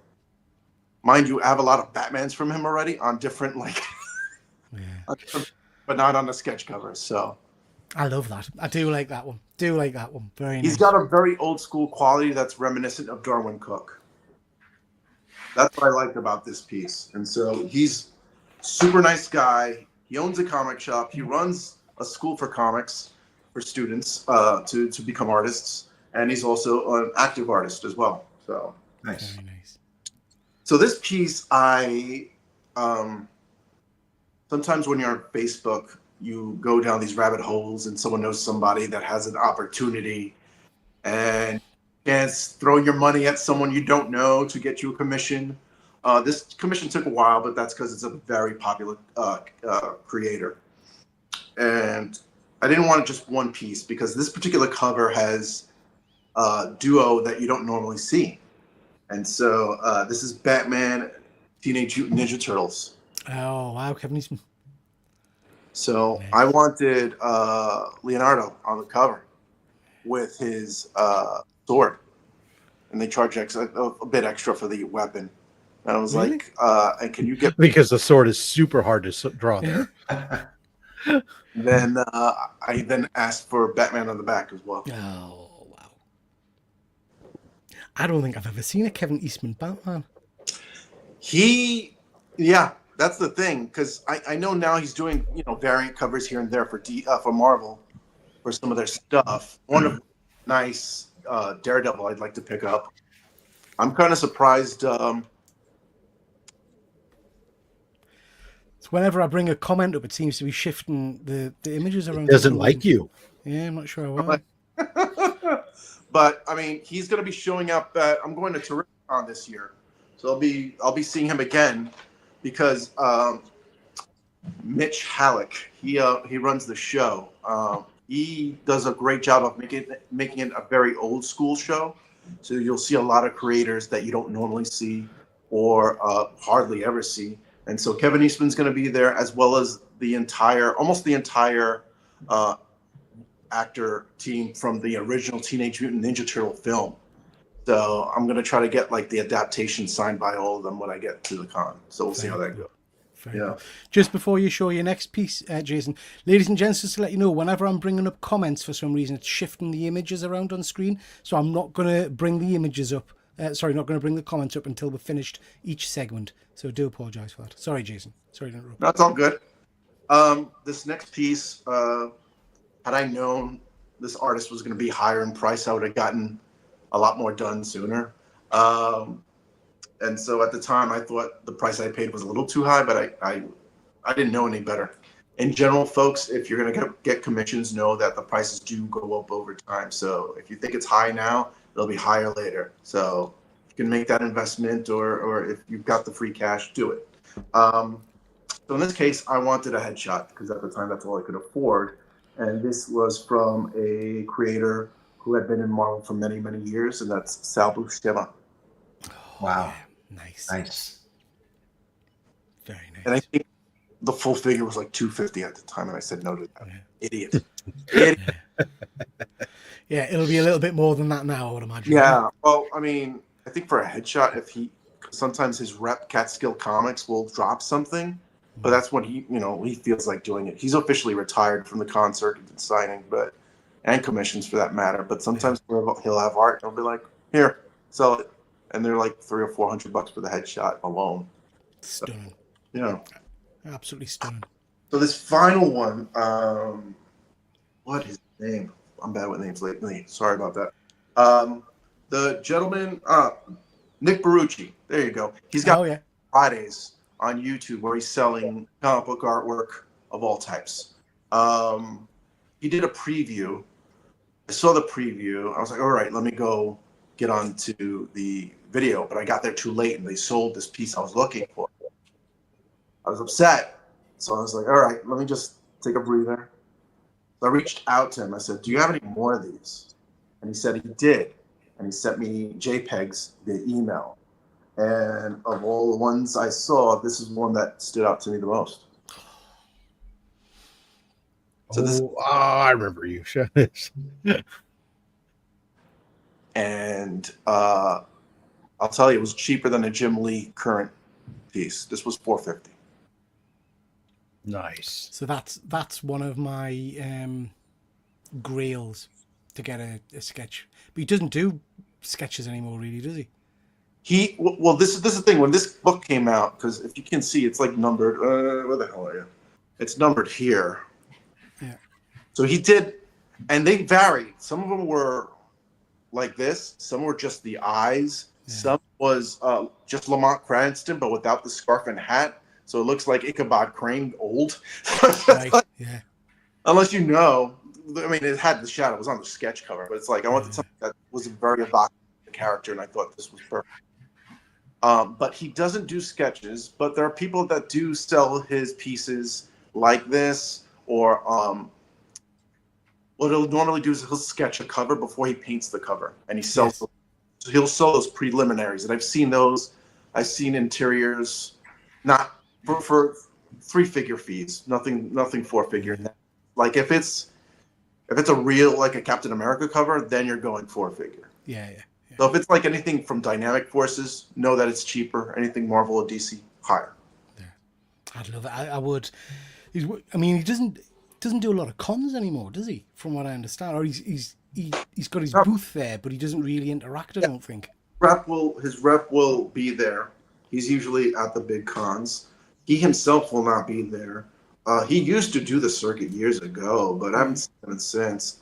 Mind you, I have a lot of Batmans from him already on different Yeah. but not on the sketch covers. So I love that. I do like that one. Very nice. he's got a very old school quality that's reminiscent of Darwin Cook. That's what I liked about this piece. And so he's super nice guy. He owns a comic shop. He runs a school for comics for students to become artists, and he's also an active artist as well. So Nice. Very nice. So this piece, I sometimes when you're on Facebook, you go down these rabbit holes, and someone knows somebody that has an opportunity, and can't throw your money at someone you don't know to get you a commission. This commission took a while, but that's because it's a very popular creator. And I didn't want just one piece because this particular cover has a duo that you don't normally see. And so this is Batman, Teenage Mutant Ninja Turtles. Oh, wow, Kevin Eastman. So Nice. I wanted Leonardo on the cover with his sword. And they charge a bit extra for the weapon. And I was Really? like, and can you get... Because the sword is super hard to draw there. Then I then asked for Batman on the back as well. Oh, wow. I don't think I've ever seen a Kevin Eastman Batman. Yeah, that's the thing, because I know now he's doing variant covers here and there for Marvel for some of their stuff. One of nice Daredevil I'd like to pick up. I'm kind of surprised. So whenever I bring a comment up, it seems to be shifting the images around. It doesn't like you. Yeah, I'm not sure why. But I mean, he's going to be showing up at. I'm going to TripleCon this year, so I'll be seeing him again because Mitch Halleck he runs the show. He does a great job of making it a very old school show. So you'll see a lot of creators that you don't normally see or hardly ever see. And so Kevin Eastman's going to be there, as well as almost the entire actor team from the original Teenage Mutant Ninja Turtle film. So I'm going to try to get like the adaptation signed by all of them when I get to the con. So we'll see how that goes. Very good. Just before you show your next piece, Jason, ladies and gents, just to let you know, whenever I'm bringing up comments, for some reason, it's shifting the images around on screen. So I'm not going to bring the images up. Not going to bring the comments up until we've finished each segment. So I do apologise for that. Sorry, Jason. Sorry to interrupt. That's all good. This next piece, had I known this artist was going to be higher in price, I would have gotten a lot more done sooner. And so at the time, I thought the price I paid was a little too high, but I didn't know any better. In general, folks, if you're going to get commissions, know that the prices do go up over time. So if you think it's high now, it'll be higher later. So you can make that investment, or if you've got the free cash, do it. So in this case, I wanted a headshot because at the time, that's all I could afford. And this was from a creator who had been in Marvel for many, many years, and that's Sal Buscema. Wow. Nice. Nice. Very nice. And I think the full figure was like $250 at the time, and I said no to that. Yeah. Idiot. Idiot. Yeah, it'll be a little bit more than that now, I would imagine. Yeah. Well, I mean, I think for a headshot, sometimes his rep Catskill Comics will drop something, but that's when he feels like doing it. He's officially retired from the con circuit and signing, and commissions for that matter. But sometimes he'll have art, and he'll be like, "Here, sell it," and they're like $300 or $400 for the headshot alone. Stunning. So, Absolutely stunning. So this final one, what is his name? I'm bad with names lately. Sorry about that. The gentleman, Nick Barucci. There you go. He's got Fridays on YouTube where he's selling comic book artwork of all types. He did a preview. I saw the preview. I was like, all right, let me go get on to the video. But I got there too late, and they sold this piece I was looking for. I was upset. So I was like, all right, let me just take a breather. So I reached out to him. I said, do you have any more of these? And he said he did. And he sent me JPEGs via email. And of all the ones I saw, this is one that stood out to me the most. So I remember you. And I'll tell you, it was cheaper than a Jim Lee current piece. This was $450. Nice. So that's one of my grails to get a sketch. But he doesn't do sketches anymore, really, does he? Well, this is the thing. When this book came out, because if you can see, it's like numbered. Where the hell are you? It's numbered here. Yeah. So he did, and they varied. Some of them were like this. Some were just the eyes. Yeah. Some was just Lamont Cranston, but without the scarf and hat. So it looks like Ichabod Crane old. Right. Yeah. Unless you know, I mean, it had the shadow. It was on the sketch cover, but it's like I wanted something that was very evocative of the character, and I thought this was perfect. But he doesn't do sketches. But there are people that do sell his pieces like this, or what he'll normally do is he'll sketch a cover before he paints the cover, and he sells. Yes. So he'll sell those preliminaries, and I've seen those. I've seen interiors, not for 3-figure fees, nothing 4-figure. Like if it's a real, like a Captain America cover, then you're going 4-figure. Yeah. So if it's like anything from Dynamic Forces, know that it's cheaper. Anything Marvel or DC, higher. Yeah. I'd love it. I would. I mean, he doesn't do a lot of cons anymore, does he? From what I understand, or he's got his booth there, but he doesn't really interact. I don't think. His rep will be there. He's usually at the big cons. He himself will not be there. He used to do the circuit years ago, but I haven't seen him since.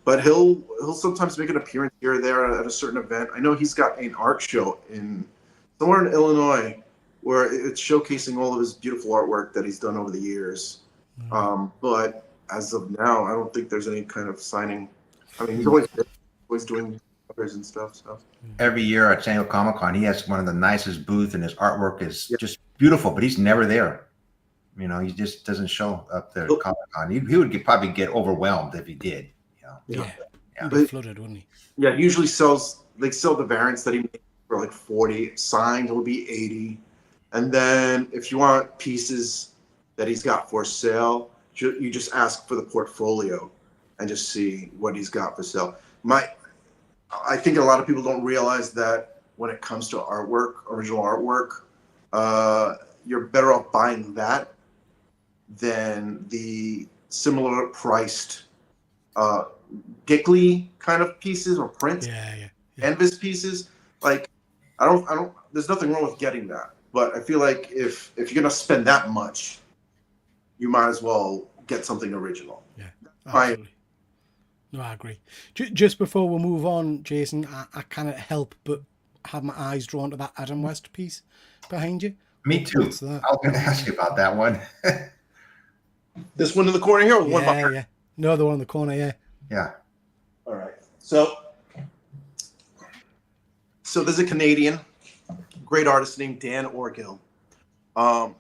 But he'll sometimes make an appearance here or there at a certain event. I know he's got an art show somewhere in Illinois where it's showcasing all of his beautiful artwork that he's done over the years. But as of now, I don't think there's any kind of signing. I mean, he's always doing covers and stuff. So Every year at San Diego Comic-Con, he has one of the nicest booths, and his artwork is just beautiful, but he's never there. You know, he just doesn't show up there at Comic-Con. He would probably get overwhelmed if he did. You know? He'd be flooded, wouldn't he? Yeah, he usually sell the variants that he makes for like 40. Signed, it'll be 80. And then if you want pieces that he's got for sale, you just ask for the portfolio and just see what he's got for sale. I think a lot of people don't realize that when it comes to artwork, original artwork, you're better off buying that than the similar priced Gickley kind of pieces or print canvas pieces. Like I don't there's nothing wrong with getting that, but I feel like if you're gonna spend that much, you might as well get something original. Yeah, absolutely. No, I agree. Just before we move on, Jason, I cannot help but have my eyes drawn to that Adam West piece behind you. Me too. I was going to ask you about that one. This one in the corner here, or one behind? Yeah. No, the one in the corner. Yeah. Yeah. All right. So there's a Canadian great artist named Dan Orgill.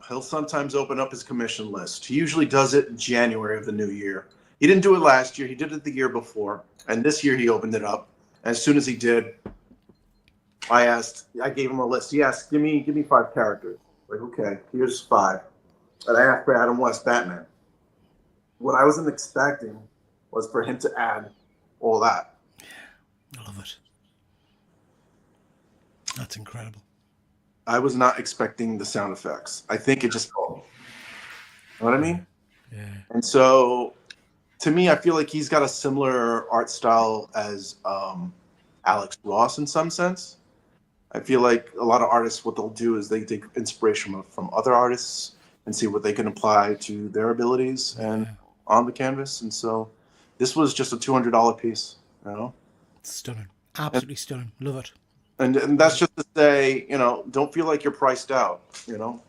He'll sometimes open up his commission list. He usually does it in January of the new year. He didn't do it last year. He did it the year before. And this year he opened it up. As soon as he did, I gave him a list. He asked, give me 5 characters. Like, okay, here's 5. And I asked for Adam West Batman. What I wasn't expecting was for him to add all that. I love it. That's incredible. I was not expecting the sound effects. I think it just, you know what I mean? Yeah. And so, to me, I feel like he's got a similar art style as Alex Ross in some sense. I feel like a lot of artists, what they'll do is they take inspiration from other artists and see what they can apply to their abilities and on the canvas. And so this was just a $200 piece, you know? Stunning. Absolutely stunning. Love it. And that's just to say, you know, don't feel like you're priced out, you know?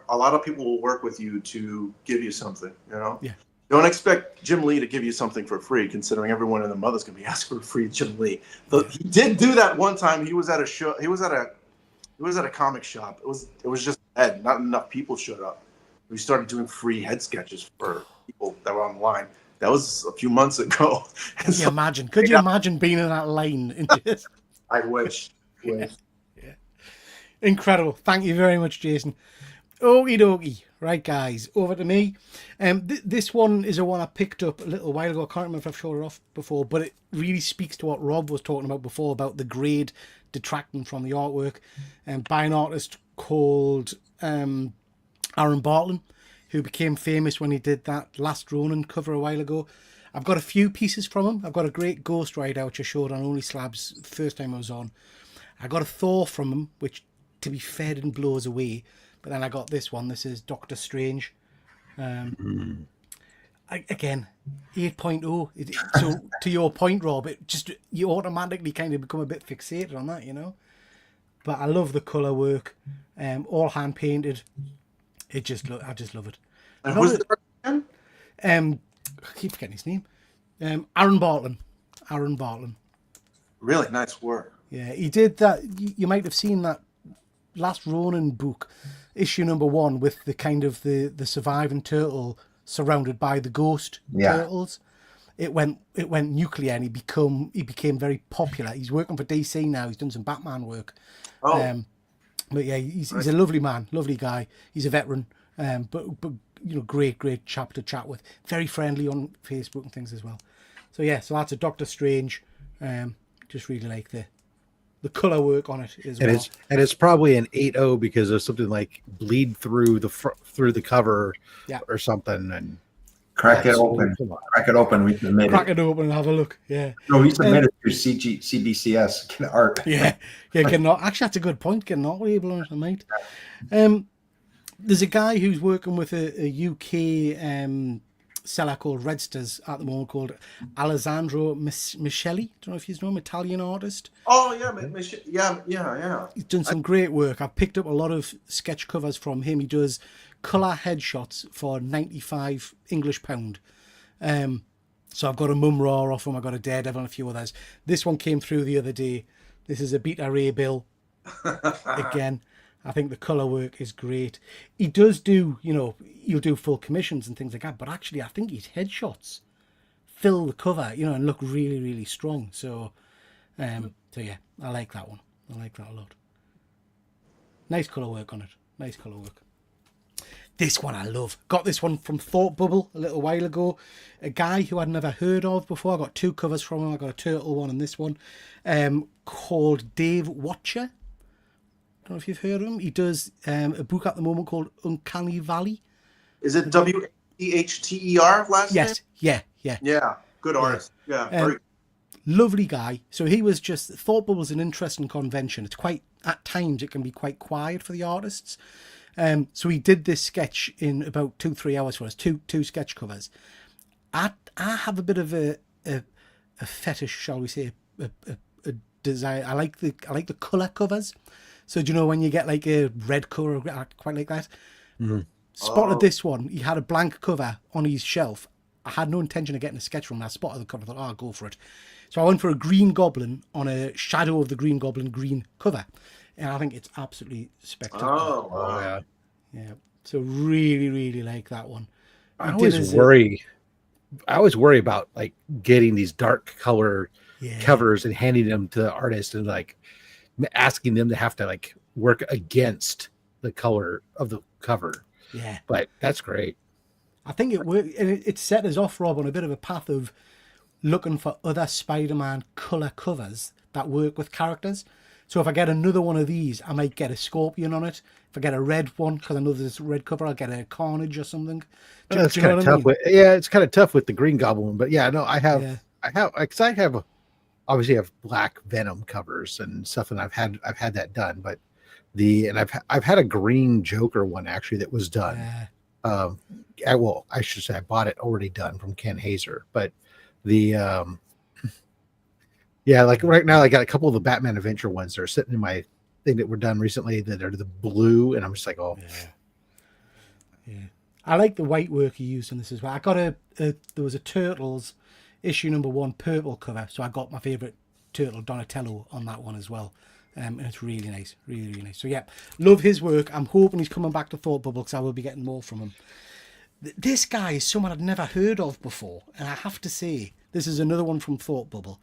A lot of people will work with you to give you something, you know? Yeah. Don't expect Jim Lee to give you something for free, considering everyone and their mother's going to be asking for free Jim Lee. But he did do that one time. He was at a show. He was at a comic shop. It was just dead. Not enough people showed up. We started doing free head sketches for people that were online. That was a few months ago. Could you imagine? Could you imagine being in that lane? I wish. Yeah. Incredible. Thank you very much, Jason. Okie dokie. Right, guys, over to me. This one is a one I picked up a little while ago. I can't remember if I've showed it off before, but it really speaks to what Rob was talking about before, about the grade detracting from the artwork. By an artist called Aaron Bartlett, who became famous when he did that Last Ronin cover a while ago. I've got a few pieces from him. I've got a great Ghost Rider, which I showed on Only Slabs the first time I was on. I got a Thor from him, which, to be fair, didn't blow us away. But then I got this one. This is Doctor Strange. Again, 8.0. So to your point, Rob, it just, you automatically kind of become a bit fixated on that, you know. But I love the color work, all hand painted. I just love it. And who's the person again? I keep forgetting his name. Aaron Bartlett. Really nice work. Yeah, he did that. You might have seen that last Ronin book, issue number 1, with the kind of the surviving turtle surrounded by the ghost turtles. It went nuclear, and he became very popular. He's working for DC now. He's done some Batman work. Oh, But yeah, he's a lovely man, lovely guy. He's a veteran, but you know, great chap to chat with. Very friendly on Facebook and things as well. So yeah, so that's a Doctor Strange. Just really like the color work on it as well. It's probably an 8.0 because of something like bleed through the cover, or something, and Crack it open. Crack it open. We submit Crack it open and have a look. Yeah. No, we submitted to CBCS art. Yeah. Getting art. Actually, that's a good point. Getting art label on it, mate. There's a guy who's working with a UK seller called Redsters at the moment, called Alessandro Micheli. Don't know if you know him, Italian artist. Oh yeah. He's done some great work. I've picked up a lot of sketch covers from him. He does colour headshots for 95 English pound. So I've got a Mum Raw off him, I've got a Daredevil and a few others. This one came through the other day. This is a Beta Ray Bill. Again, I think the colour work is great. He does do, you know, he'll do full commissions and things like that, but actually I think his headshots fill the cover, you know, and look really, really strong. So yeah, I like that one. I like that a lot. Nice colour work on it. Nice colour work. This one I love. Got this one from Thought Bubble a little while ago. A guy who I'd never heard of before. I got 2 covers from him. I got a turtle one and this one. Called Dave Watcher. Don't know if you've heard of him. He does a book at the moment called Uncanny Valley. Is it Wehter last name? Yes. Yeah. Yeah. Good artist. Yeah. Very Lovely guy. So he was just, Thought Bubble's an interesting convention. It's quite, at times it can be quite quiet for the artists. So he did this sketch in about 2-3 hours for us, two sketch covers. I have a bit of a fetish, shall we say, a desire. I like the colour covers. So do you know when you get like a red colour, I quite like that. Mm-hmm. Spotted this one. He had a blank cover on his shelf. I had no intention of getting a sketch from him. I spotted the cover. I thought, I'll go for it. So I went for a Green Goblin on a Shadow of the Green Goblin green cover. And I think it's absolutely spectacular. Oh, wow. Yeah. So really, really like that one. I always worry about like getting these dark color covers and handing them to the artist and like asking them to have to like work against the color of the cover. Yeah. But that's great. I think it worked. It set us off, Rob, on a bit of a path of looking for other Spider-Man color covers that work with characters. So if I get another one of these, I might get a Scorpion on it. If I get a red one, because I know there's a red cover, I'll get a Carnage or something. That's kind of tough. It's kind of tough with the Green Goblin, but yeah, no, I have, because I have obviously have black Venom covers and stuff, and I've had that done, but I've had a Green Joker one actually that was done. I should say I bought it already done from Ken Hazer, but like right now I got a couple of the Batman Adventure ones that are sitting in my thing that were done recently that are the blue, and I'm just like, oh yeah. I like the white work he used on this as well. I got there was a Turtles issue number 1 purple cover, so I got my favorite turtle Donatello on that one as well. And it's really nice, really, really nice. So yeah, love his work. I'm hoping he's coming back to Thought Bubble because I will be getting more from him. This guy is someone I'd never heard of before, and I have to say, this is another one from Thought Bubble.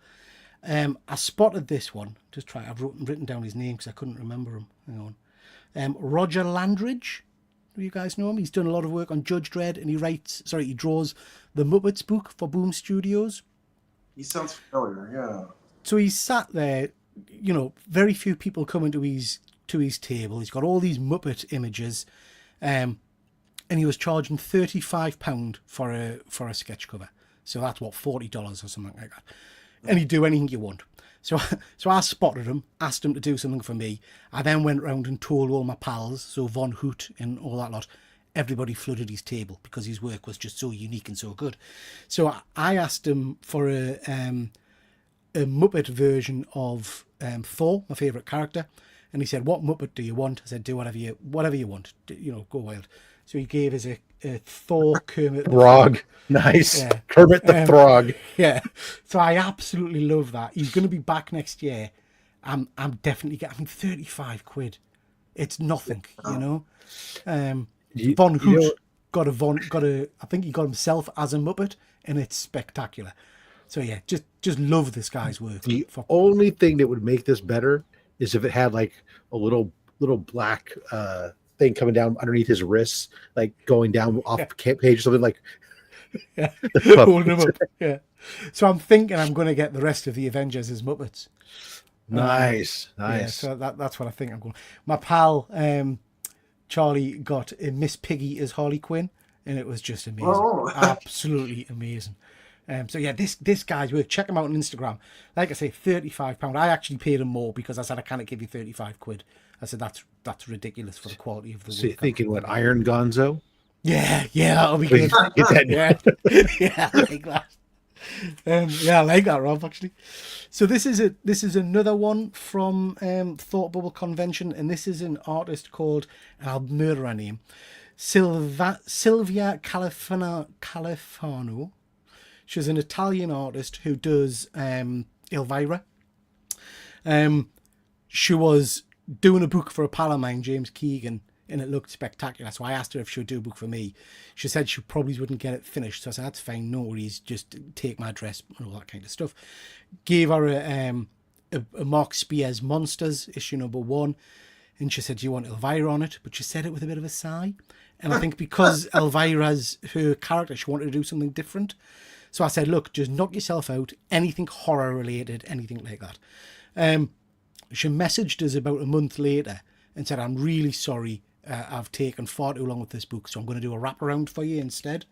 I spotted this one. I've written down his name because I couldn't remember him. Hang on. Roger Landridge. Do you guys know him? He's done a lot of work on Judge Dredd, and he draws the Muppets book for Boom Studios. He sounds familiar, yeah. So he's sat there, you know, very few people coming to his table. He's got all these Muppet images, and he was charging £35 for a sketch cover. So that's what, $40 or something like that. And he'd do anything you want. So, so I spotted him, asked him to do something for me. I then went round and told all my pals, so Von Hoot and all that lot. Everybody flooded his table because his work was just so unique and so good. So I asked him for a Muppet version of Thor, my favourite character, and he said, "What Muppet do you want?" I said, "Do whatever you want. Go wild." So he gave us a Thor Kermit Throg. Nice. Yeah. Kermit the Frog. Yeah. So I absolutely love that. He's going to be back next year. I'm definitely getting 35 quid. It's nothing, you know. Von Hoot got a. I think he got himself as a Muppet, and it's spectacular. So yeah, just love this guy's work. The only thing that would make this better is if it had like a little black thing coming down underneath his wrists, like going down off the page or something like. Yeah, holding him up. Yeah. So I'm thinking I'm going to get the rest of the Avengers as Muppets. Nice. Yeah, so that's what I think I'm going. My pal Charlie got Miss Piggy as Harley Quinn, and it was just amazing. Oh. Absolutely amazing. So yeah, this guy's work. Check him out on Instagram. Like I say, £35. I actually paid him more because I said I can't give you 35 quid. I said that's ridiculous for the quality of the work. So you're thinking what, Iron Gonzo? Yeah, that'll be good. Get that. Yeah, I like that. I like that, Rob. Actually, so this is another one from Thought Bubble Convention, and this is an artist called, and I'll murder her name, Sylvia Califano. She's an Italian artist who does Elvira. She was doing a book for a pal of mine, James Keegan, and it looked spectacular. So I asked her if she would do a book for me. She said she probably wouldn't get it finished. So I said, that's fine, no worries, just take my address and all that kind of stuff. Gave her a Mark Spears Monsters, issue number 1. And she said, do you want Elvira on it? But she said it with a bit of a sigh. And I think because Elvira's her character, she wanted to do something different. So I said, look, just knock yourself out. Anything horror related, anything like that. She messaged us about a month later and said, I'm really sorry. I've taken far too long with this book, so I'm going to do a wraparound for you instead.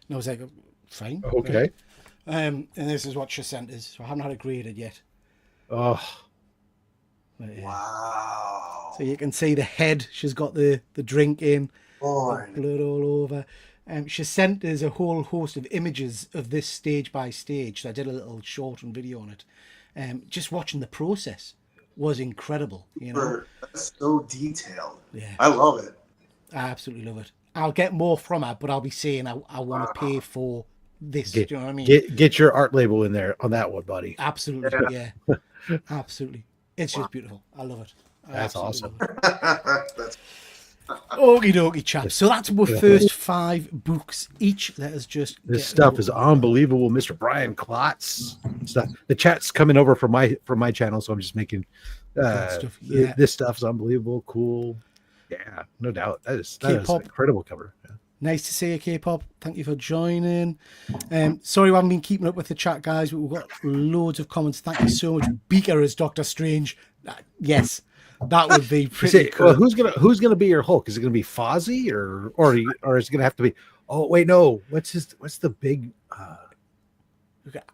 And I was like, fine. Okay. And this is what she sent us. So I haven't had it graded yet. Oh. But, yeah. Wow. So you can see the head. She's got the drink in. Boy. Blood all over. She sent us a whole host of images of this stage by stage. So I did a little short and video on it. Just watching the process was incredible, you know. That's so detailed. Yeah, I love it. I absolutely love it. I'll get more from her, but I'll be saying I want to pay for this. Do you know what I mean? Get your art label in there on that one, buddy. Absolutely, yeah. Absolutely. It's just beautiful. I love it. That's awesome. That's Okie dokie, chaps. So that's our first 5 books each. Let us just. This stuff is unbelievable, Mr. Brian Klotz. Stuff. The chat's coming over from my channel, so I'm just making stuff. Yeah. This stuff is unbelievable, cool. Yeah, no doubt. That is an incredible cover. Yeah. Nice to see you, K-pop. Thank you for joining. Sorry we haven't been keeping up with the chat, guys, but we've got loads of comments. Thank you so much. Beaker as Doctor Strange. Yes, that would be pretty cool. Well, who's gonna be your Hulk? Is it gonna be Fozzie or is it gonna have to be? Oh wait, no. What's the big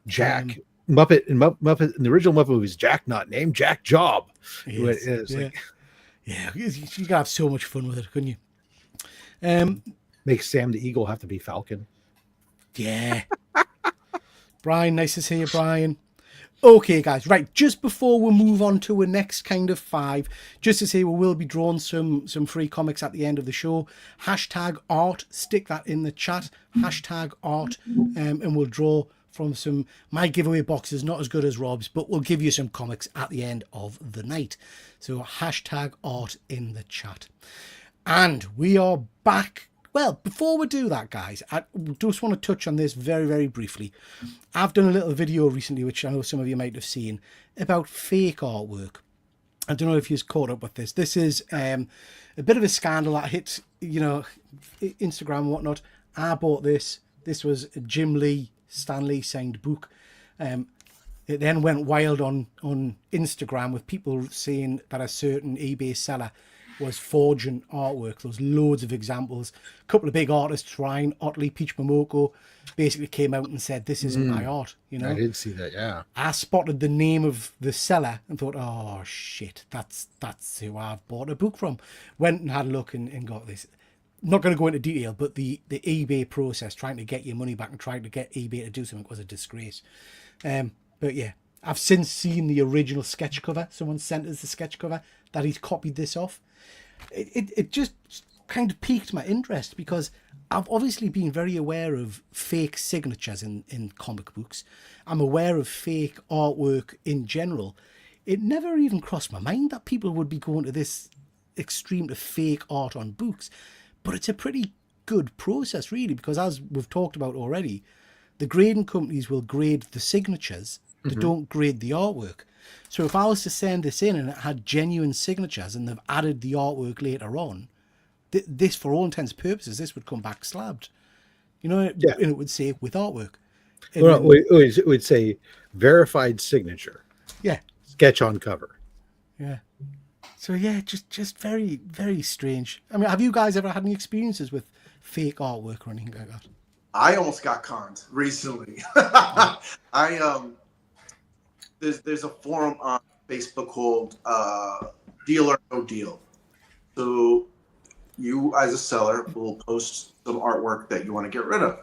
Jack Muppet in Muppet in the original Muppet movies? Jack, not named Jack Job. Yes, yeah, you could have so much fun with it, couldn't you? Makes Sam the Eagle have to be Falcon. Yeah. Brian, nice to see you, Brian. Okay, guys, right, just before we move on to our next kind of 5, just to say we will be drawing some free comics at the end of the show. #art, stick that in the chat, #art, and we'll draw from some, my giveaway boxes, not as good as Rob's, but we'll give you some comics at the end of the night. So #art in the chat. And we are back. Well, before we do that, guys, I just want to touch on this very, very briefly. I've done a little video recently, which I know some of you might have seen, about fake artwork. I don't know if you've caught up with this. This is a bit of a scandal that hit, Instagram and whatnot. I bought this. This was a Jim Lee, Stan Lee signed book. It then went wild on Instagram with people saying that a certain eBay seller was forging artwork. There was loads of examples. A couple of big artists, Ryan Otley, Peach Momoko, basically came out and said, "This isn't my art." You know, I did see that. Yeah. I spotted the name of the seller and thought, "Oh shit, that's who I've bought a book from." Went and had a look and got this. Not going to go into detail, but the eBay process, trying to get your money back and trying to get eBay to do something, was a disgrace. But yeah, I've since seen the original sketch cover. Someone sent us the sketch cover that he's copied this off. It just kind of piqued my interest because I've obviously been very aware of fake signatures in comic books. I'm aware of fake artwork in general. It never even crossed my mind that people would be going to this extreme to fake art on books. But it's a pretty good process, really, because as we've talked about already, the grading companies will grade the signatures. They don't grade the artwork. So if I was to send this in and it had genuine signatures and they've added the artwork later on, this, for all intents and purposes, this would come back slabbed. You know, and it would say with artwork. Well, it would say verified signature. Yeah. Sketch on cover. Yeah. So yeah, just very, very strange. I mean, have you guys ever had any experiences with fake artwork or anything like that? I almost got conned recently. There's a forum on Facebook called Deal or No Deal. So you, as a seller, will post some artwork that you want to get rid of.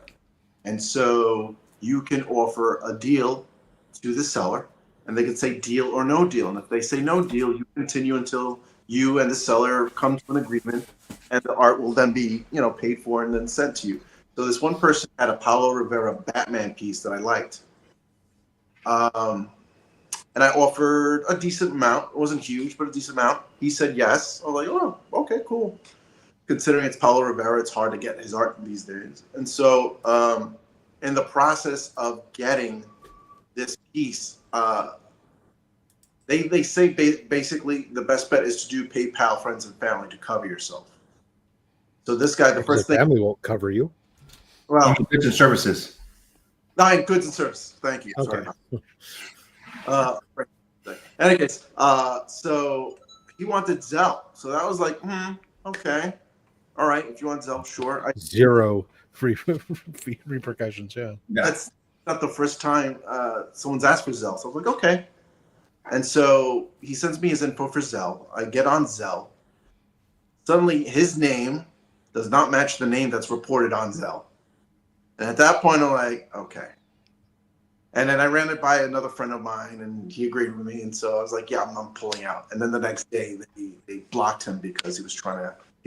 And so you can offer a deal to the seller, and they can say deal or no deal. And if they say no deal, you continue until you and the seller come to an agreement, and the art will then be, paid for and then sent to you. So this one person had a Paulo Rivera Batman piece that I liked. And I offered a decent amount. It wasn't huge, but a decent amount. He said yes. I was like, oh, okay, cool. Considering it's Paulo Rivera, it's hard to get his art these days. And so in the process of getting this piece, they say basically the best bet is to do PayPal, friends, and family to cover yourself. So this guy, the first thing... family won't cover you. Well, Goods and services. Nine goods and services. Thank you. Okay. In any case, so he wanted Zelle. So that was like, okay. All right. If you want Zelle, sure. Zero free repercussions. Yeah. That's not the first time someone's asked for Zelle. So I was like, okay. And so he sends me his info for Zelle. I get on Zelle. Suddenly his name does not match the name that's reported on Zelle. And at that point, I'm like, okay. And then I ran it by another friend of mine, and he agreed with me. And so I was like, yeah, I'm pulling out. And then the next day, they blocked him because he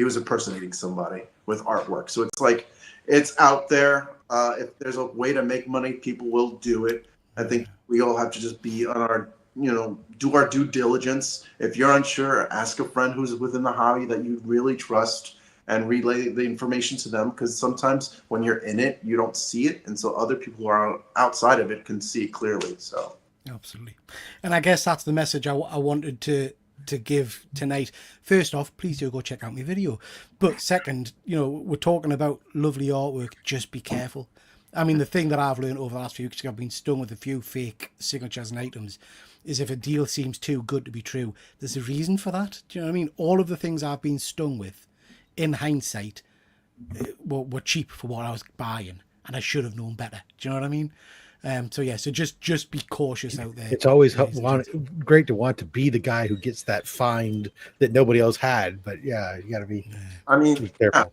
was impersonating somebody with artwork. So it's like, it's out there. If there's a way to make money, people will do it. I think we all have to just be on our, do our due diligence. If you're unsure, ask a friend who's within the hobby that you really trust and relay the information to them, because sometimes when you're in it, you don't see it. And so other people who are outside of it can see it clearly. So absolutely. And I guess that's the message I wanted to give tonight. First off, please do go check out my video. But second, we're talking about lovely artwork. Just be careful. I mean, the thing that I've learned over the last few weeks, I've been stung with a few fake signatures and items, is if a deal seems too good to be true, there's a reason for that. Do you know what I mean? All of the things I've been stung with, in hindsight, were cheap for what I was buying, and I should have known better. Do you know what I mean? So just be cautious out there. It's always great to want to be the guy who gets that find that nobody else had, but yeah, you got to be. I mean, be careful.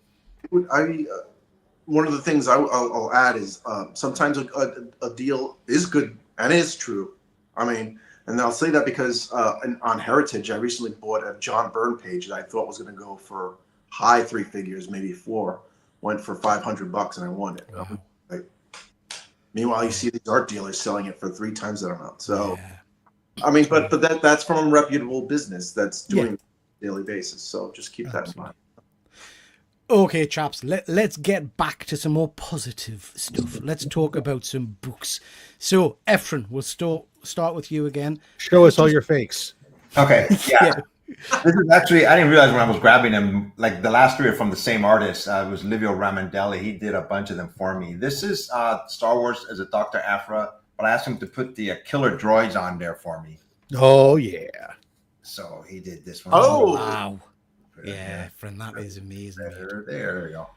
One of the things I'll add is sometimes a deal is good and is true. I mean, and I'll say that because on Heritage, I recently bought a John Byrne page that I thought was going to go for high three figures, maybe four. Went for $500 and I won it. Wow. Meanwhile, you see these art dealers selling it for 3 times that amount. So, I mean, but that's from a reputable business that's doing it on a daily basis. So just keep that in mind. Okay, chaps, let's get back to some more positive stuff. Let's talk about some books. So, Efren, we'll start with you again. Show us all your fakes. Okay, yeah. This is actually, I didn't realize when I was grabbing them, like the last 3 are from the same artist. It was Livio Ramondelli. He did a bunch of them for me. This is Star Wars as a Dr. Aphra, but I asked him to put the killer droids on there for me. Oh, yeah. So he did this one. Oh, wow. Yeah, friend, that is amazing. Mate. There you go.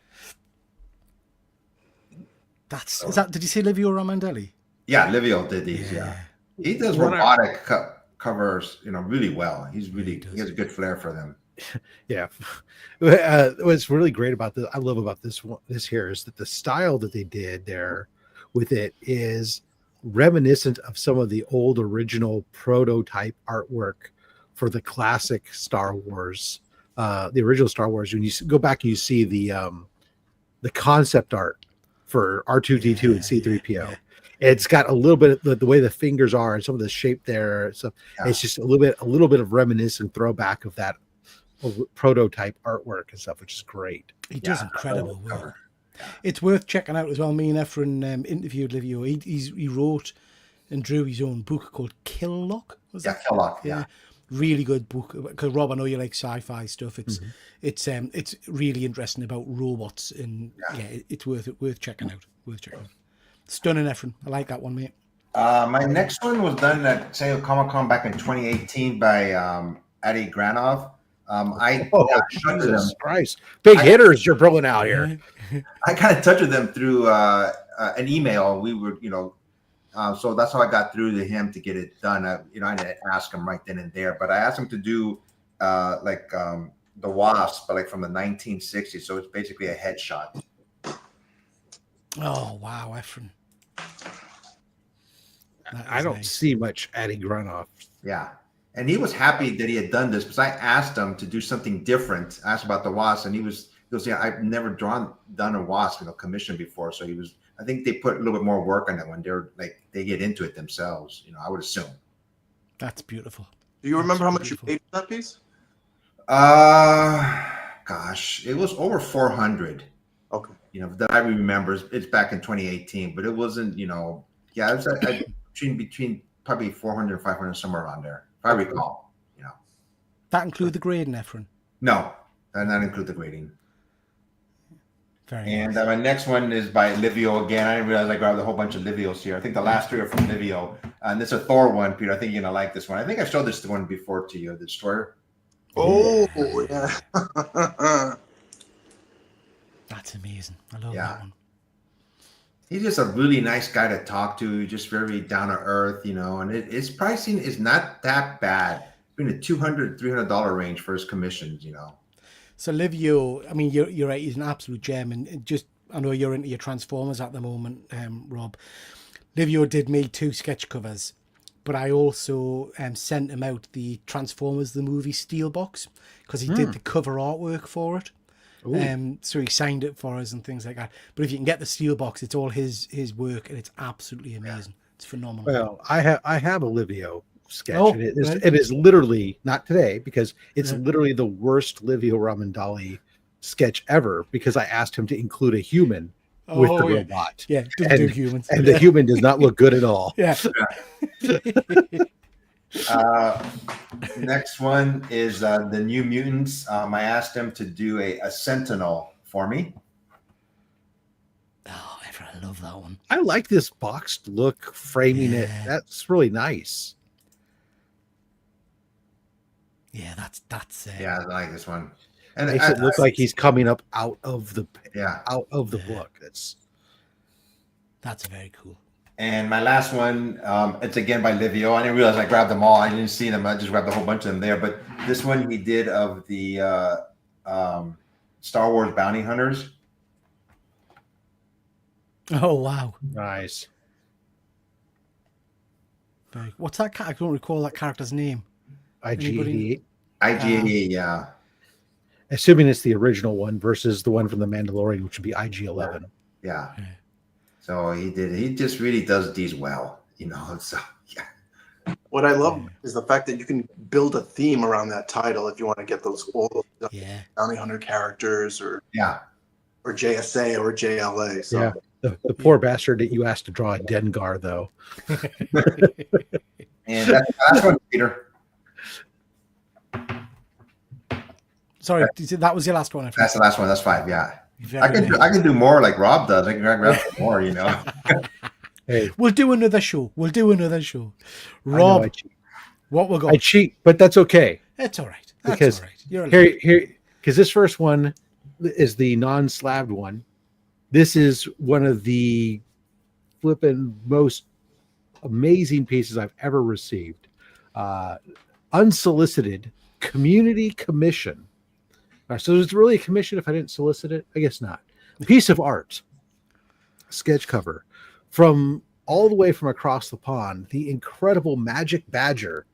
Is that? Did you say Livio Ramondelli? Yeah, Livio did these. Yeah, he does What robotic covers, really well. He has a good flair for them. Yeah. What's really great about this, I love about this here, is that the style that they did there with it is reminiscent of some of the old original prototype artwork for the classic Star Wars, the original Star Wars. When you go back and you see the concept art for R2D2 and C3PO. Yeah. It's got a little bit of the way the fingers are and some of the shape there. So it's just a little bit of reminiscent throwback of that prototype artwork and stuff, which is great. He does incredible work. It's worth checking out as well. Me and Efren interviewed Livio. He wrote and drew his own book called Kill Lock. Kill Lock. Yeah. Really good book. Because Rob, I know you like sci-fi stuff. It's really interesting about robots, and it's worth checking out. Stunning, Efren. I like that one, mate. My next one was done at San Diego Comic-Con back in 2018 by Adi Granov. Jesus Christ. Big hitters you're pulling out here. I got in touch with them through an email. We were, so that's how I got through to him to get it done. I didn't ask him right then and there, but I asked him to do the Wasp, but like from the 1960s. So it's basically a headshot. Oh, wow, Efren. I don't see much Adi Granov. Yeah. And he was happy that he had done this because I asked him to do something different. I asked about the Wasp, and he goes, yeah, I've never done a Wasp, commission before. So I think they put a little bit more work on it when they get into it themselves. I would assume. That's beautiful. Do you remember how much you paid for that piece? Gosh, it was over 400. Okay. That I remember. It's back in 2018, but it wasn't, it was between probably 400 and 500, somewhere around there, if I recall. That include the grading, Efren? No, that not include the grading. Very and nice. My next one is by Livio again. I didn't realize I grabbed a whole bunch of Livios here. I think the last three are from Livio. And this is a Thor one, Peter. I think you're going to like this one. I think I showed this one before to you, the Destroyer. Oh, yeah. That's amazing. I love that one. He's just a really nice guy to talk to, just very down to earth, and his pricing is not that bad. Between the $200 $300 range for his commissions, So Livio, I mean, you're right. He's an absolute gem, and I know you're into your Transformers at the moment, Rob. Livio did me 2 sketch covers, but I also sent him out the Transformers the movie Steelbox because he did the cover artwork for it. So he signed it for us and things like that. But if you can get the Steelbox, it's all his work, and it's absolutely amazing. It's phenomenal. Well, I have a Livio sketch, and it is literally not today because it's literally the worst Livio Ramondelli sketch ever because I asked him to include a human with the robot. Yeah, doesn't do humans, and the human does not look good at all. Yeah. Next one is the New Mutants. I asked him to do a Sentinel for me. Oh, I love that one. I like this boxed look, framing it. That's really nice. Yeah, that's. I like this one. And makes it look like he's coming up out of the book. That's very cool. And my last one, it's again by Livio. I didn't realize I grabbed them all. I didn't see them. I just grabbed a whole bunch of them there. But this one he did of the Star Wars Bounty Hunters. Oh, wow. Nice. What's that? I don't recall that character's name. IG-88. IG-88, yeah. Assuming it's the original one versus the one from The Mandalorian, which would be IG-11. Yeah. So he just really does these well, so yeah. What I love is the fact that you can build a theme around that title if you want to get those old bounty hunter characters or JSA or JLA. So the poor bastard that you asked to draw a Dengar though. And that's the last one, Peter. Sorry, that was your last one. That's the last one. That's 5. Yeah. I can do more like Rob does. I can grab more, Hey, we'll do another show. Rob, what we're going? I cheat, but that's okay. It's all right. Because all right. You're because this first one is the non-slabbed one. This is one of the flippin' most amazing pieces I've ever received. Unsolicited community commission. All right, so is it really a commission if I didn't solicit it? I guess not. A piece of art, sketch cover from all the way from across the pond. The incredible Magic Badger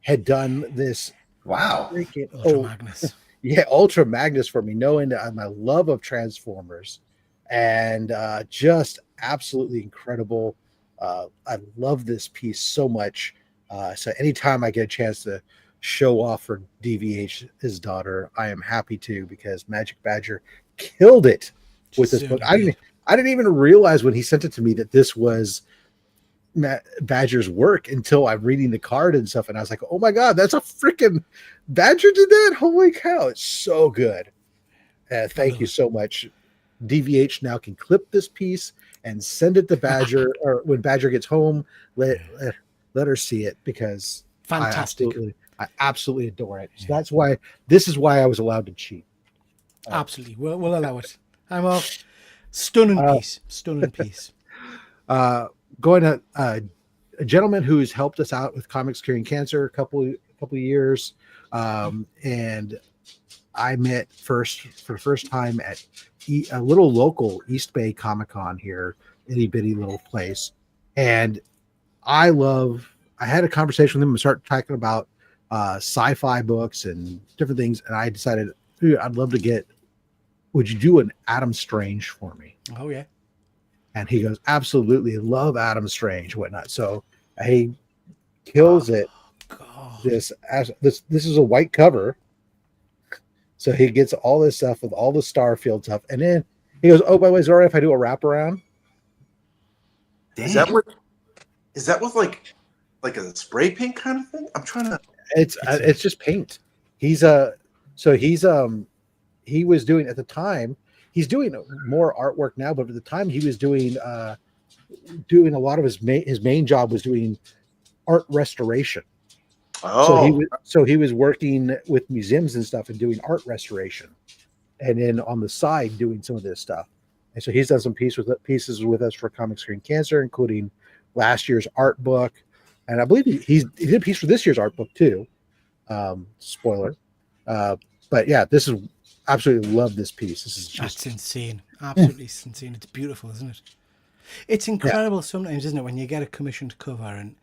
had done this. Wow. Ultra Magnus. Yeah, Ultra Magnus for me, knowing my love of Transformers, and just absolutely incredible. I love this piece so much. So anytime I get a chance to show off for DVH his daughter, I am happy to, because Magic Badger killed it with this book. I didn't even realize when he sent it to me that this was Badger's work until I'm reading the card and stuff, and I was like, oh my god, that's a freaking Badger did that. Holy cow, it's so good. Thank you so much. DVH now can clip this piece and send it to Badger, or when Badger gets home, let her see it, because Fantastic. I absolutely adore it. So this is why I was allowed to cheat. Absolutely. We'll allow it. I'm off. Stunning piece. Stunning piece. Going to a gentleman who's helped us out with Comics Curing Cancer a couple of years, and I met for the first time at a little local East Bay Comic Con here, itty bitty little place, and I had a conversation with him and started talking about sci-fi books and different things, and I decided, dude, I'd love to would you do an Adam Strange for me? Oh yeah. And he goes, absolutely, love Adam Strange, whatnot. So he kills it. God. This is a white cover, so he gets all this stuff with all the Starfield stuff, and then he goes, oh, by the way, is it all right if I do a wraparound? Is that with like a spray paint kind of thing? I'm trying to. It's just paint. He was doing at the time. He's doing more artwork now, but at the time he was doing a lot of his main job was doing art restoration. Oh, so he was working with museums and stuff and doing art restoration, and then on the side doing some of this stuff. And so he's done some pieces with us for Comics Curing Cancer, including last year's art book, and I believe he did a piece for this year's art book too. Spoiler, but yeah, this is. Absolutely love this piece. This is just insane. Absolutely insane. It's beautiful, isn't it? It's incredible sometimes, isn't it, when you get a commissioned cover, and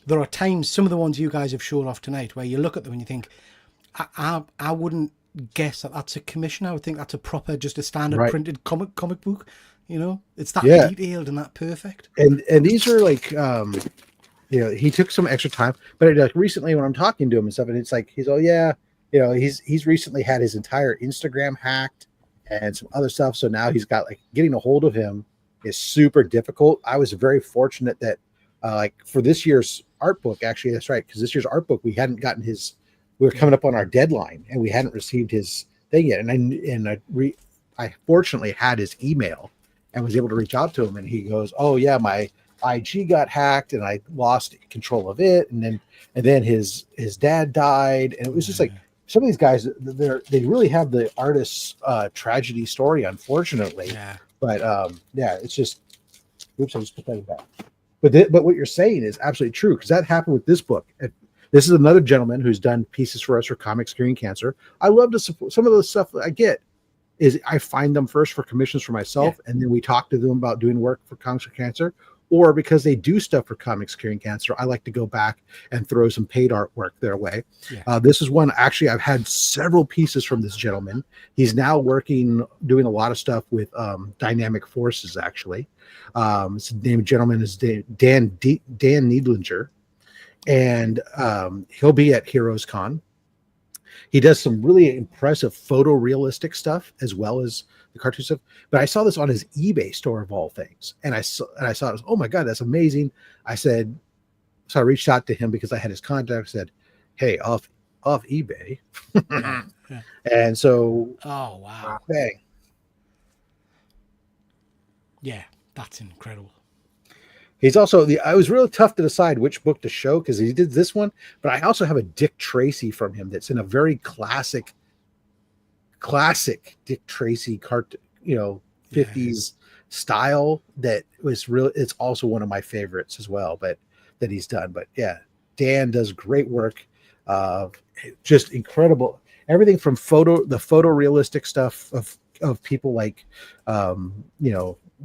there are times, some of the ones you guys have shown off tonight, where you look at them and you think, I wouldn't guess that that's a commission. I would think that's a proper, just a standard printed comic book. You know, it's that detailed and that perfect. And these are like, he took some extra time, but like recently when I'm talking to him and stuff, and it's like he's he's recently had his entire Instagram hacked and some other stuff. So now he's got getting a hold of him is super difficult. I was very fortunate that for this year's art book, actually, that's right. Because this year's art book, we hadn't gotten we were coming up on our deadline and we hadn't received his thing yet. And I fortunately had his email and was able to reach out to him, and he goes, oh yeah, my IG got hacked and I lost control of it. And then his dad died. And it was just some of these guys, they really have the artist's tragedy story, unfortunately. Yeah. But it's just, oops, I just put that back. But what you're saying is absolutely true, because that happened with this book. This is another gentleman who's done pieces for us for Comics Curing Cancer. I love to support some of the stuff that I get. Is I find them first for commissions for myself, and then we talk to them about doing work for Comics Curing Cancer. Or because they do stuff for Comics Curing Cancer, I like to go back and throw some paid artwork their way. Yeah. This is one, actually, I've had several pieces from this gentleman. He's now doing a lot of stuff with Dynamic Forces, actually. His name gentleman is Dan Needlinger, and he'll be at Heroes Con. He does some really impressive photorealistic stuff as well as the cartoon stuff. But I saw this on his eBay store of all things, and I saw it. Oh my god, that's amazing! So I reached out to him because I had his contact. Said, "Hey, off eBay," and so oh wow, bang. Yeah, that's incredible. He's also I was really tough to decide which book to show because he did this one, but I also have a Dick Tracy from him that's in a very classic classic Dick Tracy cartoon, 50s style that was real. It's also one of my favorites as well, but that he's done. But yeah, Dan does great work. Just incredible. Everything from the photorealistic stuff of people like,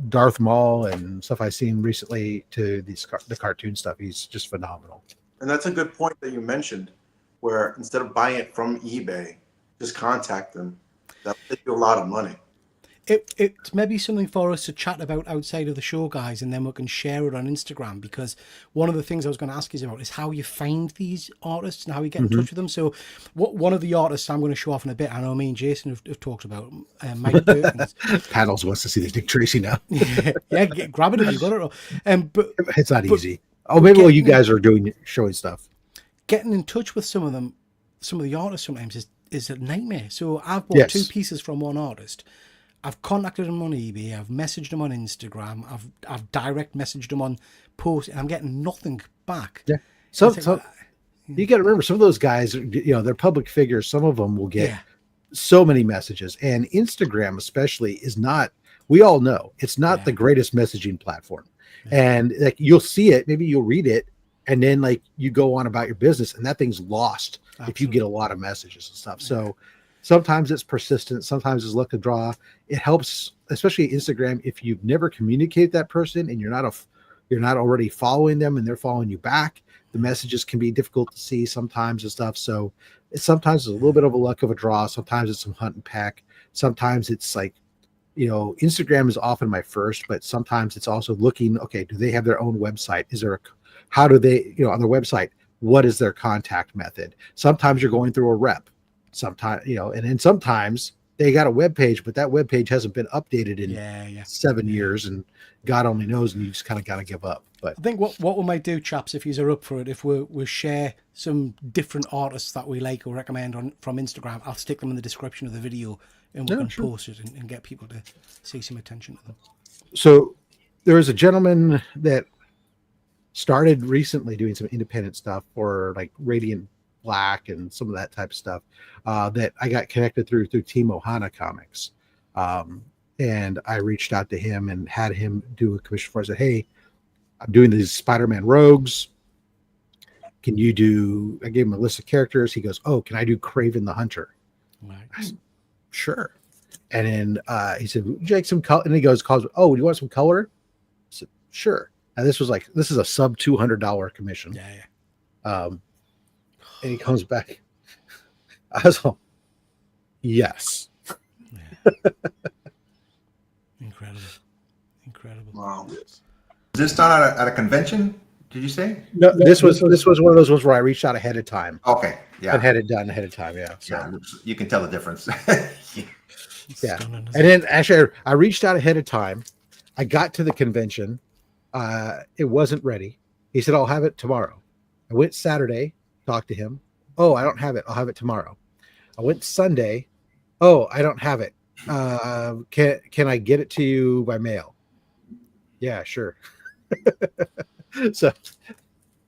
Darth Maul and stuff I've seen recently to the cartoon stuff. He's just phenomenal. And that's a good point that you mentioned, where instead of buying it from eBay, just contact them. That'll save you a lot of money. It's maybe something for us to chat about outside of the show, guys, and then we can share it on Instagram, because one of the things I was going to ask you about is how you find these artists and how you get in touch with them. So one of the artists I'm going to show off in a bit, I know me and Jason have talked about, Mike Perkins. Paddles wants to see the Dick Tracy now. Grab it if you got it. But it's not easy. Oh, maybe while you guys are showing stuff. Getting in touch with some of the artists sometimes is a nightmare. So I've bought 2 pieces from one artist. I've contacted him on eBay. I've messaged him on Instagram. I've direct messaged him on post, and I'm getting nothing back. Yeah. So you got to remember, some of those guys, they're public figures. Some of them will get so many messages, and Instagram especially is not. We all know it's not the greatest messaging platform, and like you'll see it, maybe you'll read it, and then like you go on about your business, and that thing's lost if you get a lot of messages and stuff. So. Sometimes it's persistent. Sometimes it's luck of draw. It helps, especially Instagram, if you've never communicated that person and you're not already following them and they're following you back. The messages can be difficult to see sometimes and stuff. So sometimes it's a little bit of a luck of a draw. Sometimes it's some hunt and peck. Sometimes it's like, Instagram is often my first, but sometimes it's also looking. Okay, do they have their own website? How do they, on their website? What is their contact method? Sometimes you're going through a rep. Sometimes, and then sometimes they got a web page, but that web page hasn't been updated in 7 years, and God only knows, and you just kind of got to give up. But I think what we might do, chaps, if you're up for it, if we share some different artists that we like or recommend from Instagram, I'll stick them in the description of the video, and we can post it and get people to see some attention to them. So there was a gentleman that started recently doing some independent stuff for like Radiant Black and some of that type of stuff that I got connected through Team Ohana Comics. And I reached out to him and had him do a commission for us. I said, hey, I'm doing these Spider-Man Rogues. Can you do, I gave him a list of characters. He goes, oh, can I do Kraven the Hunter? Right. I said, sure. And then he said, would you like some color? And he goes, oh, do you want some color? I said, sure. And this is a sub $200 commission. Yeah. And he comes back. I was like, yes. Yeah. Incredible. Wow. Is this done at a convention? Did you say? No, this was one of those ones where I reached out ahead of time. Okay. Yeah. And had it done ahead of time. Yeah. So. Yeah. You can tell the difference. Yeah. And then actually I reached out ahead of time. I got to the convention. It wasn't ready. He said, I'll have it tomorrow. I went Saturday, talked to him. Oh, I don't have it. I'll have it tomorrow. I went Sunday. Oh, I don't have it. Can I get it to you by mail? Yeah, sure. So,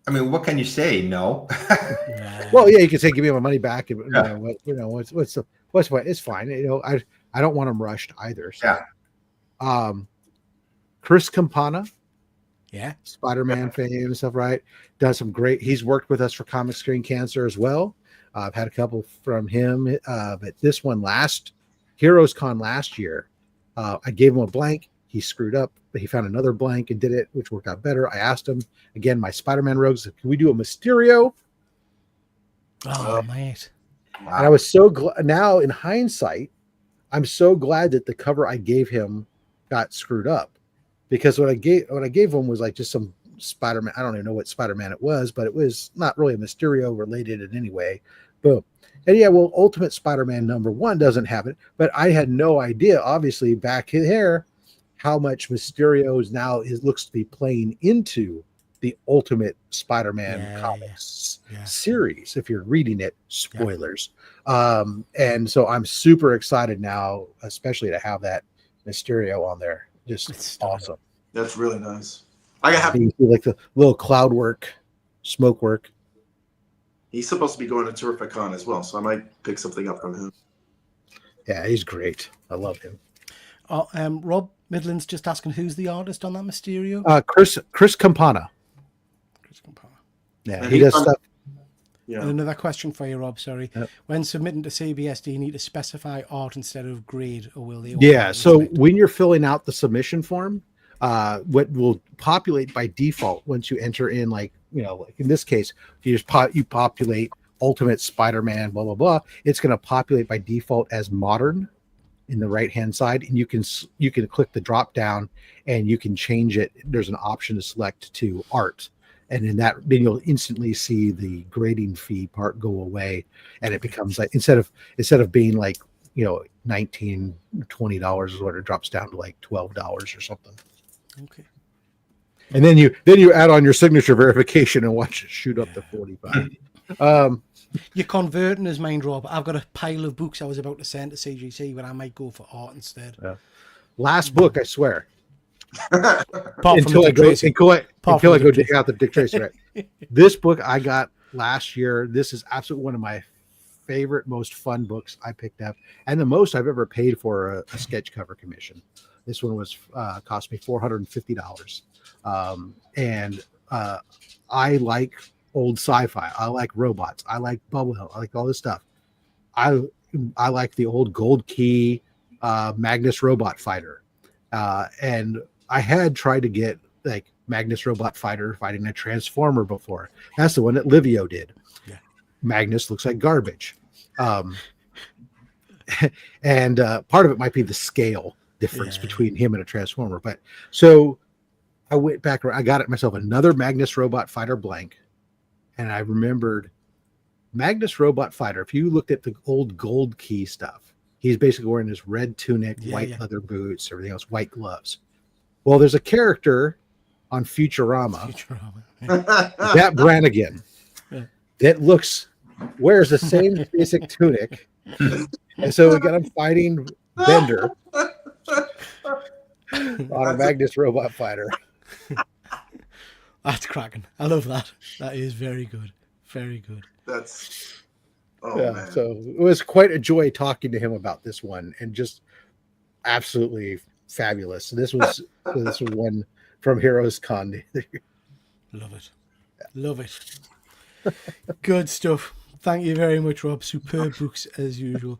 I mean, what can you say? No. Well, yeah, you can say, give me my money back. And, what's the it's fine. I don't want them rushed either. So. Yeah. Chris Campana. Yeah. Spider-Man fame and stuff, right? Done some great. He's worked with us for Comic Screen Cancer as well. I've had a couple from him, but this one Heroes Con last year, I gave him a blank. He screwed up, but he found another blank and did it, which worked out better. I asked him again, my Spider-Man Rogues, can we do a Mysterio? Oh, mate. Wow. And I was so glad. Now in hindsight, I'm so glad that the cover I gave him got screwed up, because what I gave him was like just some Spider-Man. I don't even know what Spider-Man it was, but it was not really a Mysterio related in any way. Boom. And yeah, well, Ultimate Spider-Man #1 doesn't have it, but I had no idea, obviously, back here, how much Mysterio looks to be playing into the Ultimate Spider-Man comics series. If you're reading it, spoilers. And so I'm super excited now, especially to have that Mysterio on there. Just awesome. That's really nice. I have like the little cloud work, smoke work. He's supposed to be going to Terrific Con as well, so I might pick something up from him. Yeah, he's great. I love him. Rob Midland's just asking who's the artist on that Mysterio. Chris Campana. Chris Campana. Yeah, And he he's does on- stuff. Yeah. And another question for you, Rob. Sorry. Yep. When submitting to CBS, do you need to specify art instead of grade, or will they? Yeah. So automatically when you're filling out the submission form, what will populate by default once you enter in, like in this case, you just populate Ultimate Spider-Man, blah blah blah. It's going to populate by default as modern in the right hand side, and you can click the drop down and you can change it. There's an option to select to art, and then you'll instantly see the grading fee part go away, and it becomes like instead of being like $19, $20 is what it drops down to like $12 or something. Okay. And then you add on your signature verification and watch it shoot up to 45. You're converting his mind, Rob. I've got a pile of books I was about to send to CGC, but I might go for art instead. Last book, I swear. Apart from Until the I Dick go Tracy. until I Apart go from the Dick dig Tracy. out the Dick Tracy. Right. This book I got last year. This is absolutely one of my favorite, most fun books I picked up, and the most I've ever paid for a sketch cover commission. This one was cost me $450, and I like old sci-fi. I like robots. I like Bubblehill. I like all this stuff. I like the old Gold Key Magnus Robot Fighter, and I had tried to get like Magnus Robot Fighter fighting a Transformer before. That's the one that Livio did. Yeah. Magnus looks like garbage, and part of it might be the scale difference between him and a Transformer. But so I went back. I got it myself another Magnus Robot Fighter blank. And I remembered Magnus Robot Fighter. If you looked at the old Gold Key stuff, he's basically wearing his red tunic, white leather boots, everything else, white gloves. Well, there's a character on Futurama, that Brannigan, that wears the same basic tunic. And so we got him fighting Bender on a Magnus Robot Fighter. That's cracking. I love that. That is very good. Very good. That's Man. So it was quite a joy talking to him about this one, and just absolutely fabulous. This was one from Heroes Con. Love it. Love it. Good stuff. Thank you very much, Rob. Superb books as usual.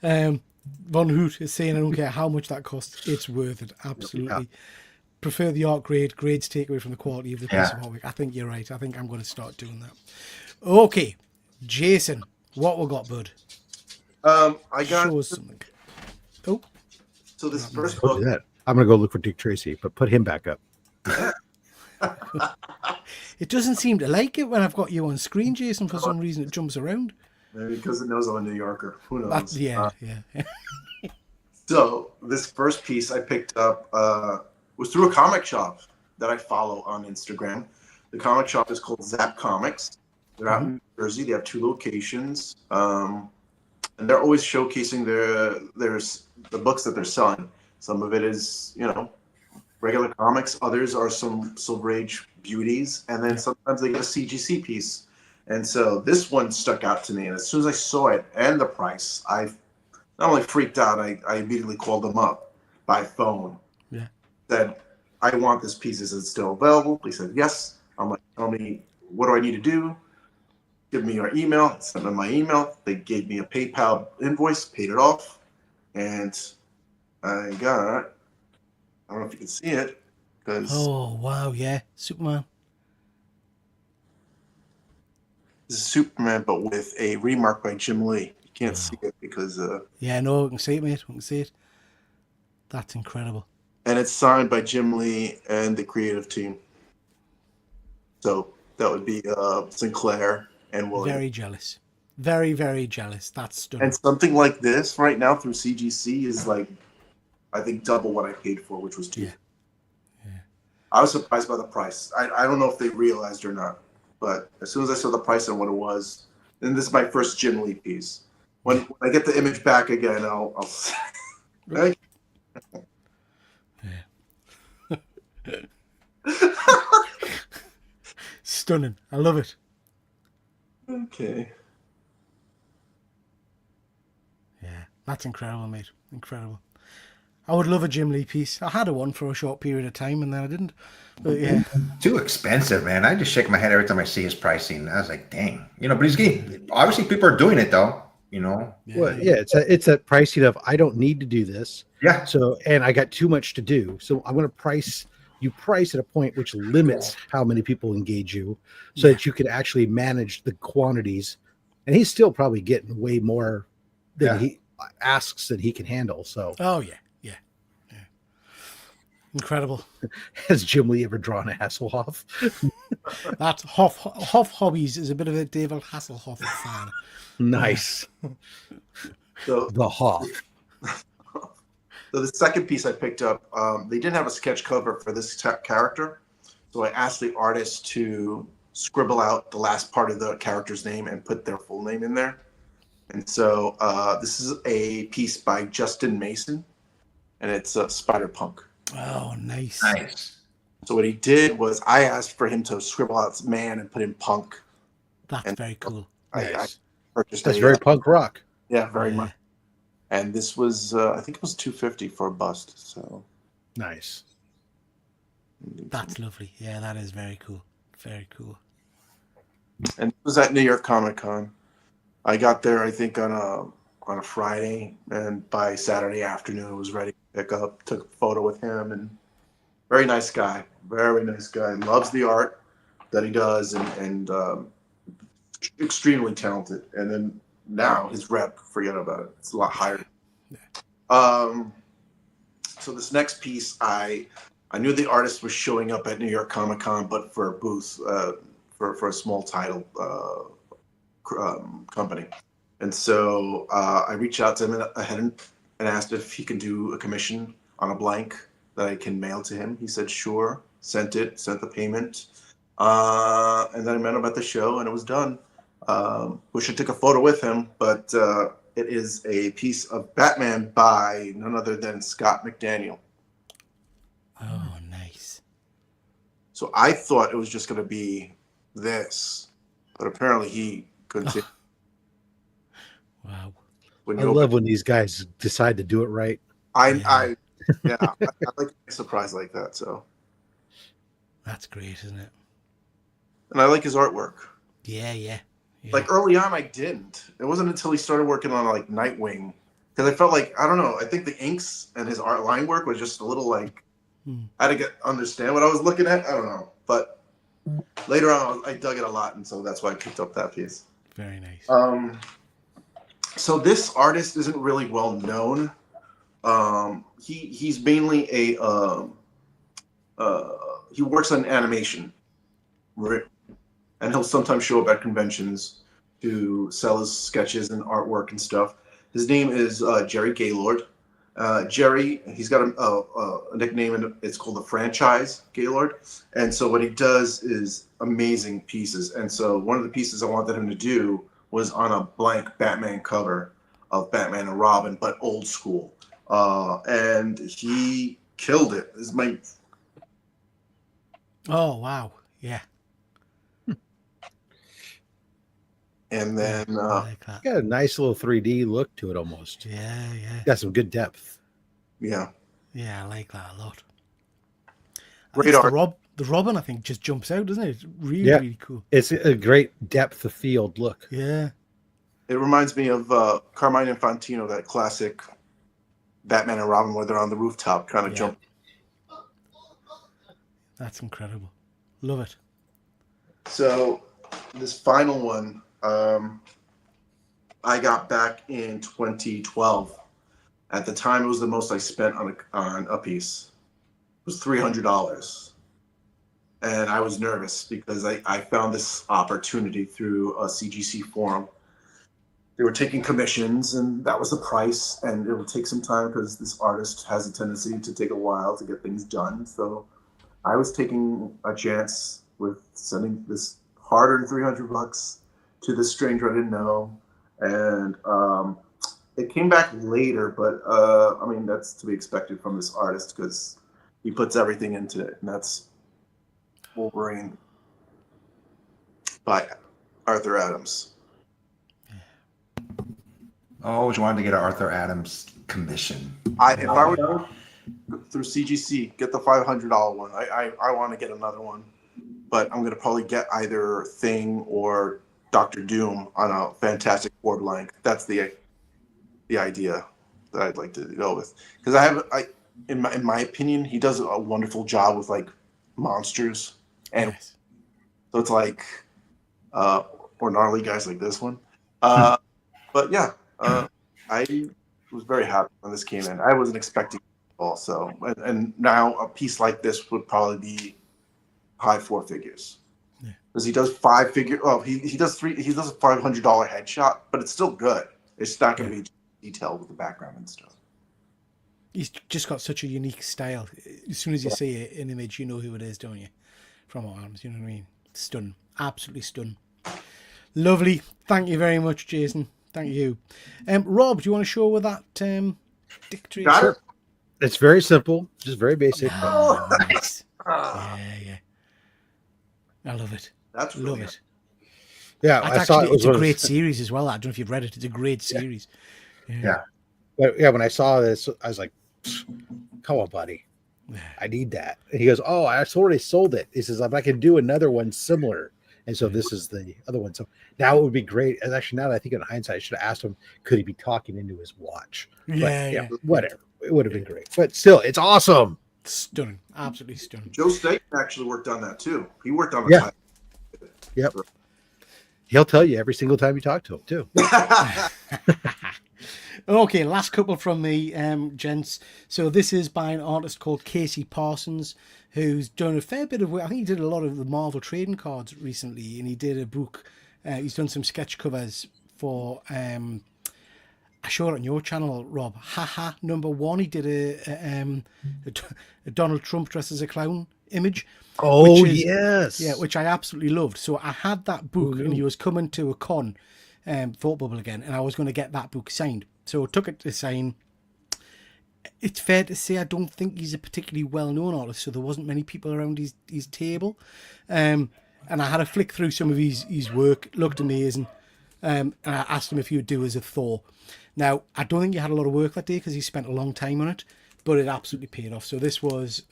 Von Hoot is saying, I don't care how much that costs, it's worth it. Absolutely. Yeah. Prefer the art grade. Grades take away from the quality of the piece of artwork. I think you're right. I think I'm going to start doing that. Okay, Jason, what we got, bud? I got Show us something. Oh, so this first book. I'm going to go look for Dick Tracy, but put him back up. It doesn't seem to like it when I've got you on screen, Jason. For some reason, it jumps around. Maybe because it knows I'm a New Yorker. Who knows? Yeah. So this first piece I picked up was through a comic shop that I follow on Instagram. The comic shop is called Zap Comics. They're out in New Jersey. They have 2 locations, and they're always showcasing the books that they're selling. Some of it is, regular comics. Others are some Silver Age beauties, and then sometimes they get a CGC piece. And so this one stuck out to me, and as soon as I saw it and the price, I not only freaked out, I immediately called them up by phone. Yeah. Said, I want this piece. Is it still available? They said yes. I'm like, tell me, what do I need to do? Give me your email. Send them my email. They gave me a PayPal invoice, paid it off, and I got, I don't know if you can see it. Oh, wow, yeah. Superman. This is Superman, but with a remark by Jim Lee. You can't see it because... yeah, no, we can see it, mate. We can see it. That's incredible. And it's signed by Jim Lee and the creative team. So that would be Sinclair and William. Very jealous. Very, very jealous. That's stunning. And something like this right now through CGC is like, I think, double what I paid for, which was $2. Yeah. I was surprised by the price. I don't know if they realized or not, but as soon as I saw the price and what it was, and this is my first Jim Lee piece. When I get the image back again, I'll right? Stunning. I love it. Okay. Yeah. That's incredible, mate. Incredible. I would love a Jim Lee piece. I had a one for a short period of time and then I didn't. But yeah. Too expensive, man. I just shake my head every time I see his pricing. I was like, dang. But he's getting, obviously people are doing it though, Well, yeah, it's a pricing of I don't need to do this. Yeah. So, and I got too much to do. So I'm going to price at a point which limits how many people engage you so that you can actually manage the quantities. And he's still probably getting way more than he asks that he can handle. So, Oh, yeah. Incredible. has Jim Lee ever drawn a Hasselhoff? That Hoff Hobbies is a bit of a David Hasselhoff fan. Nice. So The Hoff. So the second piece I picked up, they didn't have a sketch cover for this character, so I asked the artist to scribble out the last part of the character's name and put their full name in there. And so this is a piece by Justin Mason, and it's Spider-Punk. Oh, nice. Nice. So what he did was I asked for him to scribble out man and put in punk. That's very cool. I purchased That's very punk rock. Yeah, very much. And this was, I think it was $250 for a bust. So nice. That's lovely. Yeah, that is very cool. Very cool. And it was at New York Comic Con. I got there, I think, on a Friday, and by Saturday afternoon, I was ready to pick up. Took a photo with him, and very nice guy. Very nice guy. Loves the art that he does, and extremely talented. And then now his rep, forget about it. It's a lot higher. So this next piece, I knew the artist was showing up at New York Comic Con, but for a booth, for a small title company. And so I reached out to him ahead and asked if he can do a commission on a blank that I can mail to him. He said, sure, sent the payment. And then I met him at the show and it was done. Wish I took a photo with him, but it is a piece of Batman by none other than Scott McDaniel. Oh, nice. So I thought it was just going to be this, but apparently he couldn't see. Wow. I love when these guys decide to do it right. I like a surprise like that. So that's great, isn't it? And I like his artwork. Yeah. Like early on, I didn't. It wasn't until he started working on like Nightwing, because I felt like, I don't know, I think the inks and his art line work was just a little like I had to understand what I was looking at. I don't know, but later on, I dug it a lot, and so that's why I picked up that piece. Very nice. So this artist isn't really well known. He's mainly he works on animation, and he'll sometimes show up at conventions to sell his sketches and artwork and stuff. His name is Jerry Gaylord. Jerry, he's got a nickname, and it's called the Franchise Gaylord. And so what he does is amazing pieces. And so one of the pieces I wanted him to do was on a blank Batman cover of Batman and Robin, but old school. And he killed it. This is my... Oh, wow. Yeah. And then got a nice little 3D look to it almost. Yeah. Got some good depth. Yeah, I like that a lot. Great art. The Robin, I think, just jumps out, doesn't it? It's really cool. It's a great depth of field look. Yeah. It reminds me of Carmine Infantino, that classic Batman and Robin where they're on the rooftop kind of jump. That's incredible. Love it. So this final one, I got back in 2012. At the time, it was the most I spent on a piece. It was $300. And I was nervous because I found this opportunity through a CGC forum. They were taking commissions, and that was the price. And it would take some time because this artist has a tendency to take a while to get things done. So I was taking a chance with sending this hard-earned $300 to this stranger I didn't know. And it came back later, but I mean, that's to be expected from this artist because he puts everything into it, and that's Wolverine by Arthur Adams. I always wanted to get an Arthur Adams commission. If I were through CGC, get the $500 one. I want to get another one, but I'm gonna probably get either Thing or Doctor Doom on a Fantastic Four blank. That's the idea that I'd like to go with, because in my opinion, he does a wonderful job with like monsters, and Yes. so it's like or gnarly guys like this one. But yeah, I was very happy when this came in. I wasn't expecting it also, and now a piece like this would probably be high four figures, because he does 5 figure. Oh, he does 3. He does a $500 headshot, but it's still good. It's not going to be detailed with the background and stuff. He's just got such a unique style. As soon as you see an image, you know who it is, don't you? From Arms, you know what I mean? Stunning. Absolutely stunning. Lovely. Thank you very much, Jason. Thank you. Rob, do you want to show with that Dick Tracy? Got it? It's very simple, just very basic. Oh, nice. Yeah. I love it. That's really Love nice. it. Yeah, I saw it. It's a great series as well. I don't know if you've read it. It's a great series. Yeah. But yeah, when I saw this, I was like, "Come on, buddy, I need that." And he goes, "Oh, I already sold it." He says, "I can do another one similar." And so this is the other one. So now it would be great. And actually, now that I think in hindsight, I should have asked him, could he be talking into his watch? Yeah. Whatever. It would have been great. But still, it's awesome. Stunning. Absolutely stunning. Joe Staten actually worked on that too. He worked on the title. Yep. He'll tell you every single time you talk to him, too. Okay, last couple from me, gents. So this is by an artist called Casey Parsons, who's done a fair bit of work. I think he did a lot of the Marvel trading cards recently, and he did a book. He's done some sketch covers for. I showed it on your channel, Rob. Haha, #1. He did a Donald Trump dressed as a clown image. Oh, which is- yes. Yeah, which I absolutely loved. So I had that book, and he was coming to a con, Thought Bubble again, and I was going to get that book signed. So I took it to sign. It's fair to say I don't think he's a particularly well-known artist, so there wasn't many people around his table. And I had a flick through some of his work. Looked amazing. And I asked him if he would do as a Thor. Now, I don't think he had a lot of work that day because he spent a long time on it, but it absolutely paid off. So this was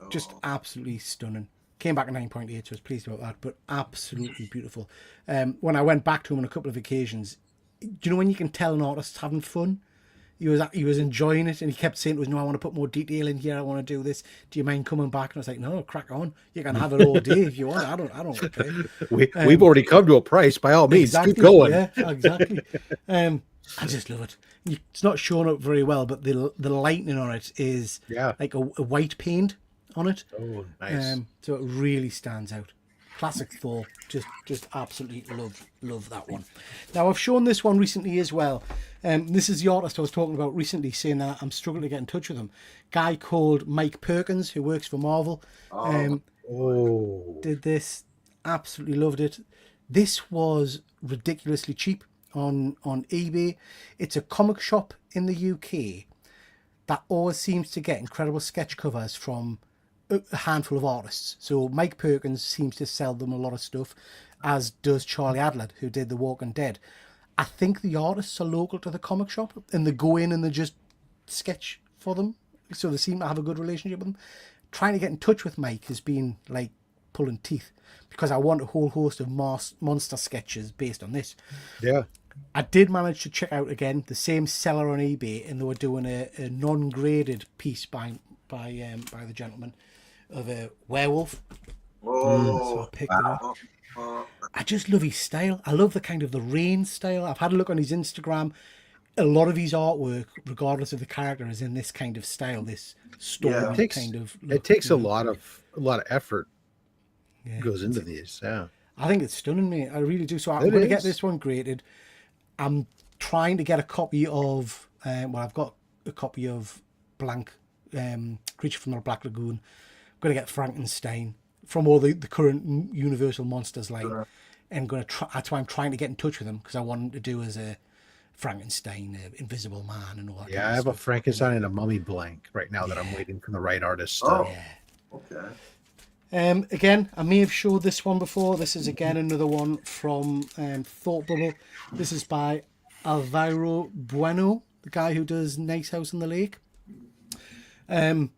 just absolutely stunning. Came back at 9.8, so I was pleased about that, but absolutely beautiful. When I went back to him on a couple of occasions, do you know when you can tell an artist's having fun? He was enjoying it, and he kept saying to us, "No, I want to put more detail in here. I want to do this. Do you mind coming back?" And I was like, "No, crack on. You can have it all day if you want. I don't care." We've already come to a price. By all means, keep going. Yeah, exactly. I just love it. It's not shown up very well, but the lightning on it is like a white paint on it. Oh, nice. So it really stands out. Classic Thor. Just absolutely love that one. Now I've shown this one recently as well. This is the artist I was talking about recently, saying that I'm struggling to get in touch with him. Guy called Mike Perkins, who works for Marvel. Did this. Absolutely loved it. This was ridiculously cheap on eBay. It's a comic shop in the UK that always seems to get incredible sketch covers from a handful of artists. So Mike Perkins seems to sell them a lot of stuff, as does Charlie Adler, who did The Walking Dead. I think the artists are local to the comic shop, and they go in and they just sketch for them. So they seem to have a good relationship with them. Trying to get in touch with Mike has been like pulling teeth, because I want a whole host of monster sketches based on this. Yeah. I did manage to check out again the same seller on eBay, and they were doing a non-graded piece by the gentleman of a werewolf. So I picked it up. I just love his style. I love the kind of the rain style. I've had a look on his Instagram. A lot of his artwork, regardless of the character, is in this kind of style, this storm kind of look. It takes a lot of effort goes into these. Yeah. I think it's stunning, mate. I really do. So I'm going to get this one graded. I'm trying to get a copy of, I've got a copy of Blank, Creature from the Black Lagoon. I'm going to get Frankenstein from all the current Universal Monsters line. And that's why I'm trying to get in touch with him, because I want him to do as a Frankenstein, Invisible Man, and all that. Yeah, I have a Frankenstein and a Mummy blank right now that I'm waiting for the right artist. Okay. Again, I may have showed this one before. This is again another one from Thought Bubble. This is by Alvaro Bueno, the guy who does Nice House on the Lake. So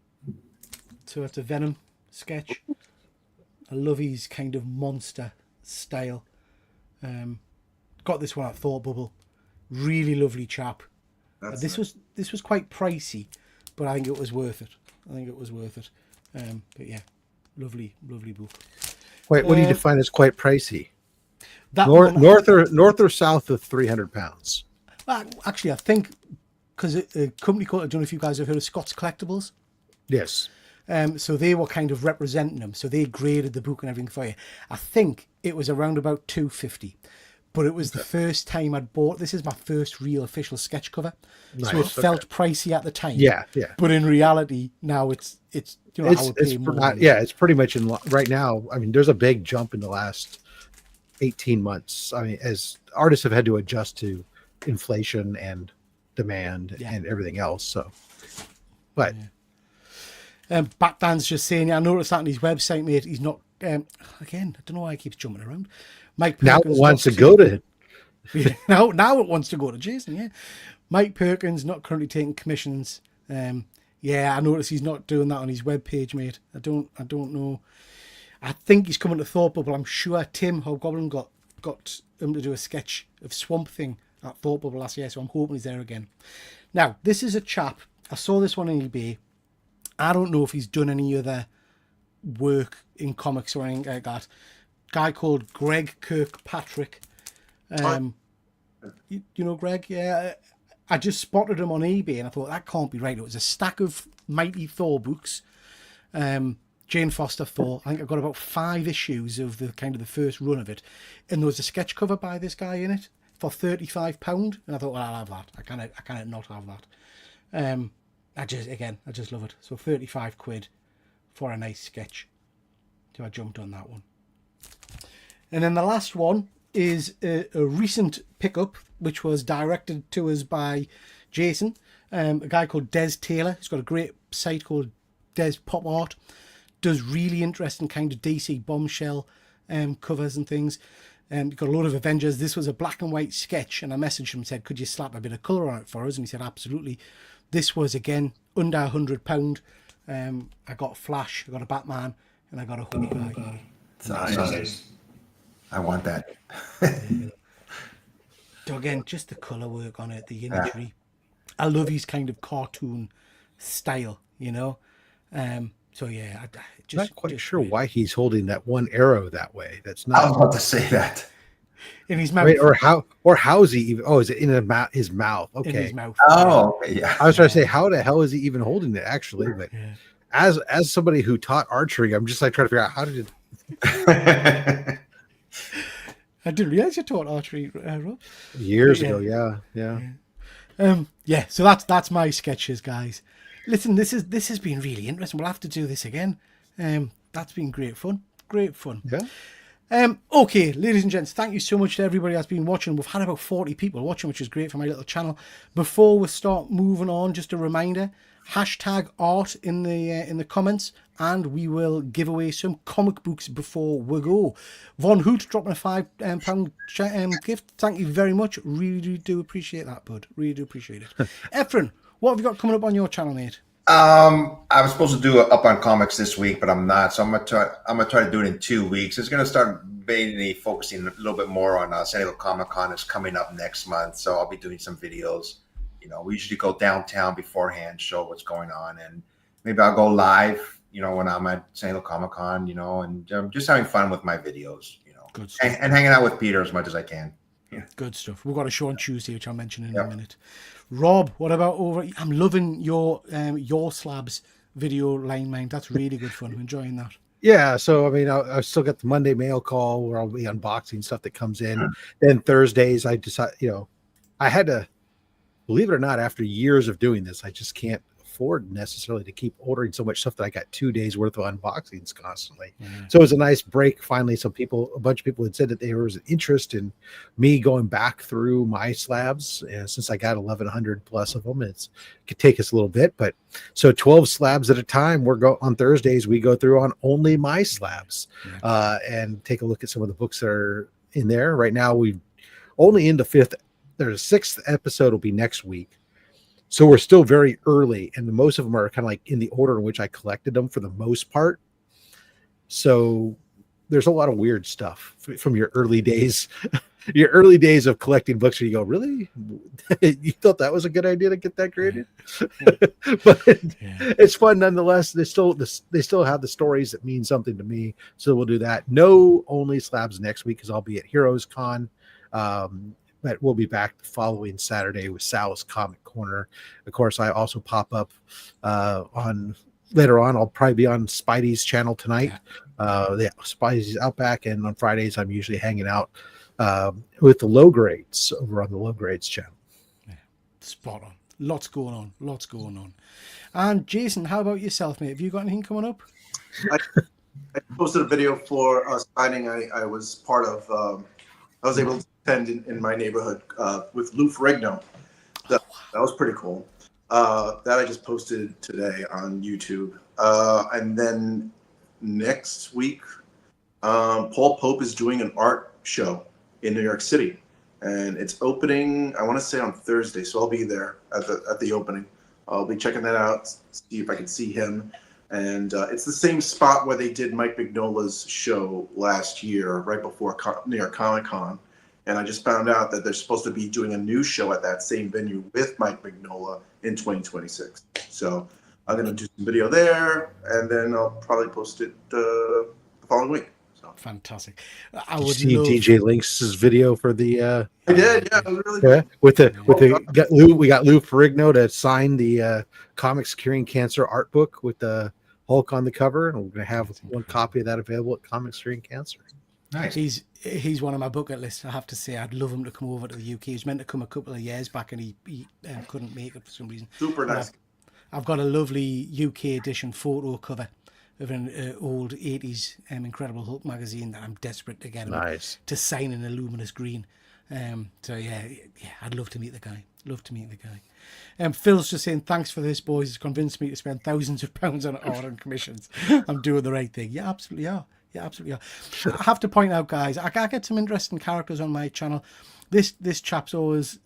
it's a Venom sketch. I love his kind of monster style. Got this one at Thought Bubble. Really lovely chap. This was quite pricey, but I think it was worth it. But yeah, lovely book. Wait, what do you define as quite pricey? That North or south of £300? Actually, I think because a company called, I don't know if you guys have heard of Scott's Collectibles. Yes. So they were kind of representing them. So they graded the book and everything for you. I think it was around about $250, but it was the first time I'd bought. This is my first real official sketch cover, so it felt pricey at the time. Yeah. But in reality, now it's I would pay more. It's pretty much right now. I mean, there's a big jump in the last 18 months. I mean, as artists have had to adjust to inflation and demand and everything else. So, but. Batman's just saying, I noticed that on his website, mate. He's not, again, I don't know why he keeps jumping around. Mike Perkins now it wants to go to now it wants to go to Jason, yeah. Mike Perkins not currently taking commissions. I noticed he's not doing that on his webpage, mate. I don't know. I think he's coming to Thought Bubble. I'm sure Tim Hobgoblin got him to do a sketch of Swamp Thing at Thought Bubble last year, so I'm hoping he's there again. Now, this is a chap. I saw this one on eBay. I don't know if he's done any other work in comics or anything like that. Guy called Greg Kirkpatrick. You know Greg? Yeah. I just spotted him on eBay and I thought, that can't be right. It was a stack of Mighty Thor books. Jane Foster Thor. I think I got about 5 issues of the kind of the first run of it. And there was a sketch cover by this guy in it for £35. And I thought, well, I'll have that. I cannot not have that. I just love it. So 35 quid for a nice sketch. So I jumped on that one. And then the last one is a recent pickup, which was directed to us by Jason, a guy called Des Taylor. He's got a great site called Des Pop Art. Does really interesting kind of DC bombshell covers and things. Got a load of Avengers. This was a black and white sketch, and I messaged him and said, could you slap a bit of colour on it for us? And he said, absolutely. This was, again, under £100. I got Flash, I got a Batman, and I got a Hawkeye. Nice. I want that. So again, just the colour work on it, the imagery. I love his kind of cartoon style, you know. So yeah, I just not quite sure why he's holding that one arrow that way. That's not. I was about to say that. In his mouth, I mean, how's he even? Oh, is it in his mouth? Okay. In his mouth. Oh, okay, yeah. I was trying to say, how the hell is he even holding it? Actually, but as somebody who taught archery, I'm just like trying to figure out how did it. I didn't realize you taught archery, Rob. Years ago, yeah. So that's my sketches, guys. Listen, this has been really interesting. We'll have to do this again. That's been great fun. Yeah. Okay, ladies and gents, thank you so much to everybody that's been watching. We've had about 40 people watching, which is great for my little channel. Before we start moving on, just a reminder, hashtag art in the comments, and we will give away some comic books before we go. Von Hoot dropping a £5 gift. Thank you very much. Really do appreciate that, bud. Really do appreciate it. Efren, what have you got coming up on your channel, mate? I was supposed to do Up on Comics this week, but I'm not. So I'm gonna try to do it in 2 weeks. It's gonna start mainly focusing a little bit more on San Diego Comic-Con is coming up next month. So I'll be doing some videos. You know, we usually go downtown beforehand, show what's going on, and maybe I'll go live. You know, when I'm at San Diego Comic-Con, you know, and just having fun with my videos. You know, good stuff. And hanging out with Peter as much as I can. Yeah. Good stuff. We've got a show on Tuesday, which I'll mention in a minute. Rob, what about over? I'm loving your slabs video line, mind. That's really good fun. I'm enjoying that. Yeah, so I mean, I still got the Monday mail call where I'll be unboxing stuff that comes in. Then Thursdays, I decide, I had to, believe it or not, after years of doing this, I just can't afford necessarily to keep ordering so much stuff that I got 2 days worth of unboxings constantly. So it was a nice break. Finally, a bunch of people had said that there was an interest in me going back through my slabs. And since I got 1,100 plus of them, it could take us a little bit, but so 12 slabs at a time. On Thursdays, we go through on only my slabs and take a look at some of the books that are in there right now. We've only in the 5th there's a sixth episode will be next week. So we're still very early, and most of them are kind of like in the order in which I collected them for the most part. So there's a lot of weird stuff from your early days, your early days of collecting books where you go, really? You thought that was a good idea to get that graded? But it's fun nonetheless. They still have the stories that mean something to me. So we'll do that. No only slabs next week because I'll be at Heroes Con. But we'll be back the following Saturday with Sal's Comic Corner. Of course, I also pop up on later on. I'll probably be on Spidey's channel tonight. Spidey's Outback, and on Fridays I'm usually hanging out with the low grades over on the low grades channel. Yeah, spot on. Lots going on. And Jason, how about yourself, mate? Have you got anything coming up? I posted a video for a signing I was part of. I was able to attend in my neighborhood with Lou Ferrigno. That was pretty cool. That I just posted today on YouTube. And then next week, Paul Pope is doing an art show in New York City, and it's opening, I want to say on Thursday, so I'll be there at the opening. I'll be checking that out, see if I can see him. And it's the same spot where they did Mike Mignola's show last year, right before New York Comic Con. And I just found out that they're supposed to be doing a new show at that same venue with Mike Mignola in 2026. So I'm going to do some video there, and then I'll probably post it the following week. So fantastic. I would see DJ Lynx's video for the. I did, yeah, it was really good. We got Lou Ferrigno to sign the Comics Curing Cancer art book with the Hulk on the cover, and we're going to have one copy of that available at Comics Curing Cancer. Nice. He's one of my bucket lists. I have to say, I'd love him to come over to the UK. He was meant to come a couple of years back, and he couldn't make it for some reason. Super nice. I've got a lovely UK edition photo cover of an old 80s Incredible Hulk magazine that I'm desperate to get him to sign in a luminous green. So yeah, I'd love to meet the guy. Phil's just saying, thanks for this, boys. It's convinced me to spend thousands of pounds on art and commissions. I'm doing the right thing. Yeah, absolutely are. I have to point out, guys, I get some interesting characters on my channel. This chap's always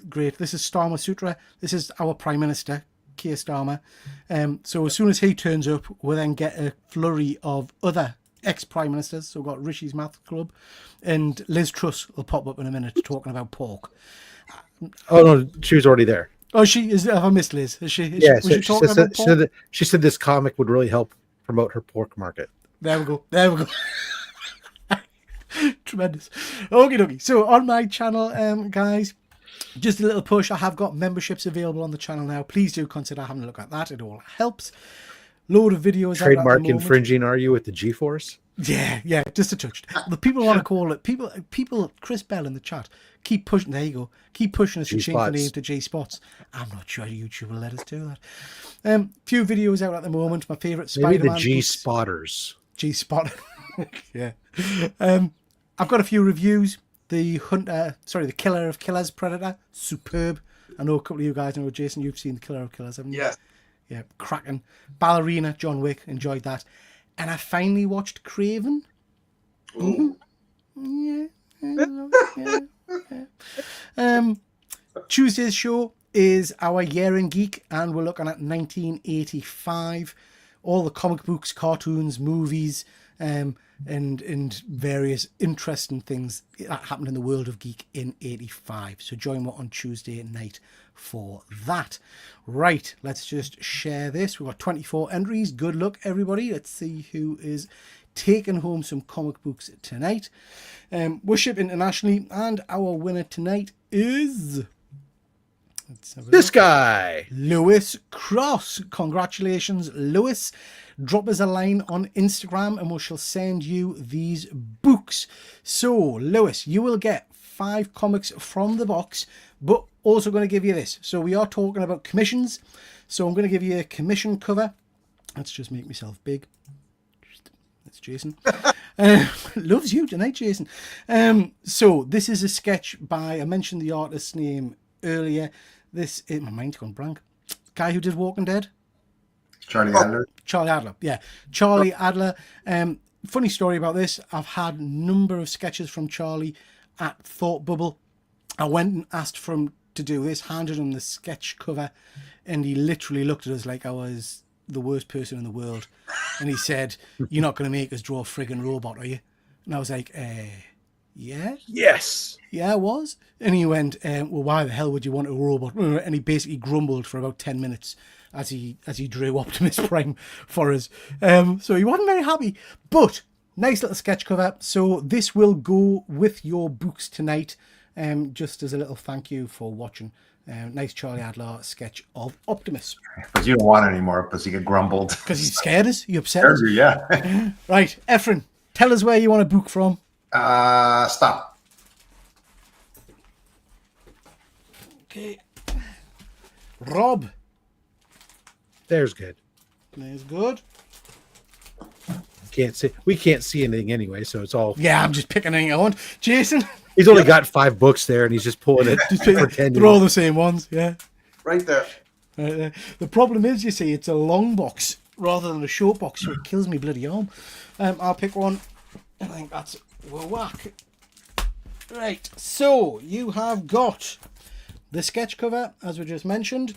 great. This is Starmer Sutra. This is our Prime Minister, Keir Starmer. So as soon as he turns up, we'll then get a flurry of other ex-Prime Ministers. So we've got Rishi's Math Club, and Liz Truss will pop up in a minute talking about pork. Oh, no, she was already there. Oh, she is. Have I missed Liz? Is she? She said this comic would really help promote her pork market. There we go. Tremendous. Okay. So on my channel, guys, just a little push. I have got memberships available on the channel now. Please do consider having a look at that. It all helps. Load of videos. Trademark infringing, are you, with the G-Force? Yeah, just a touch. The people want to call it. People. Chris Bell in the chat. Keep pushing. There you go. Keep pushing us to change the name to G-Spots. I'm not sure YouTube will let us do that. Few videos out at the moment. My favourite Spider-Man. Maybe the G-Spotters. G-Spot. Yeah. I've got a few reviews. The Killer of Killers Predator. Superb. I know a couple of you guys know. Jason, you've seen the Killer of Killers, haven't you? Yes. Yeah, cracking. Ballerina, John Wick, enjoyed that. And I finally watched Craven. Mm-hmm. Yeah. Tuesday's show is our Year in Geek, and we're looking at 1985. All the comic books, cartoons, movies, and various interesting things that happened in the world of geek in 85. So join me on Tuesday night for that. Right, let's just share this. We've got 24 entries. Good luck, everybody. Let's see who is taking home some comic books tonight. We're shipping internationally, and our winner tonight is... this guy, Lewis Cross. Congratulations, Lewis. Drop us a line on Instagram and we shall send you these books. So, Lewis, you will get 5 comics from the box, but also going to give you this. So we are talking about commissions. So I'm going to give you a commission cover. Let's just make myself big. That's Jason. Loves you tonight, Jason. So this is a sketch by, I mentioned the artist's name earlier. This is, my mind's gone blank. Guy who did Walking Dead. Charlie Adler. Charlie Adler, yeah. Charlie Adler. Funny story about this. I've had a number of sketches from Charlie at Thought Bubble. I went and asked for him to do this, handed him the sketch cover, and he literally looked at us like I was the worst person in the world. And he said, "You're not going to make us draw a friggin' robot, are you?" And I was like, yeah. Yes. Yeah, I was. And he went, well, why the hell would you want a robot? And he basically grumbled for about 10 minutes as he drew Optimus Prime for us. So he wasn't very happy. But nice little sketch cover. So this will go with your books tonight, just as a little thank you for watching. Nice Charlie Adler sketch of Optimus. Because you don't want it anymore because he get grumbled. Because he scared us. He upset us. Yeah. Right, Efren, tell us where you want a book from. Stop. Okay. Rob. There's good. There's good. Can't see. We can't see anything anyway, so it's all. Yeah, I'm just picking anything I want. Jason. He's only got 5 books there, and he's just pulling it. They're all the same ones. Yeah. Right there. Right there. The problem is, you see, it's a long box rather than a short box, so it kills me bloody arm. I'll pick one. I think that's whack. Right. So you have got the sketch cover, as we just mentioned.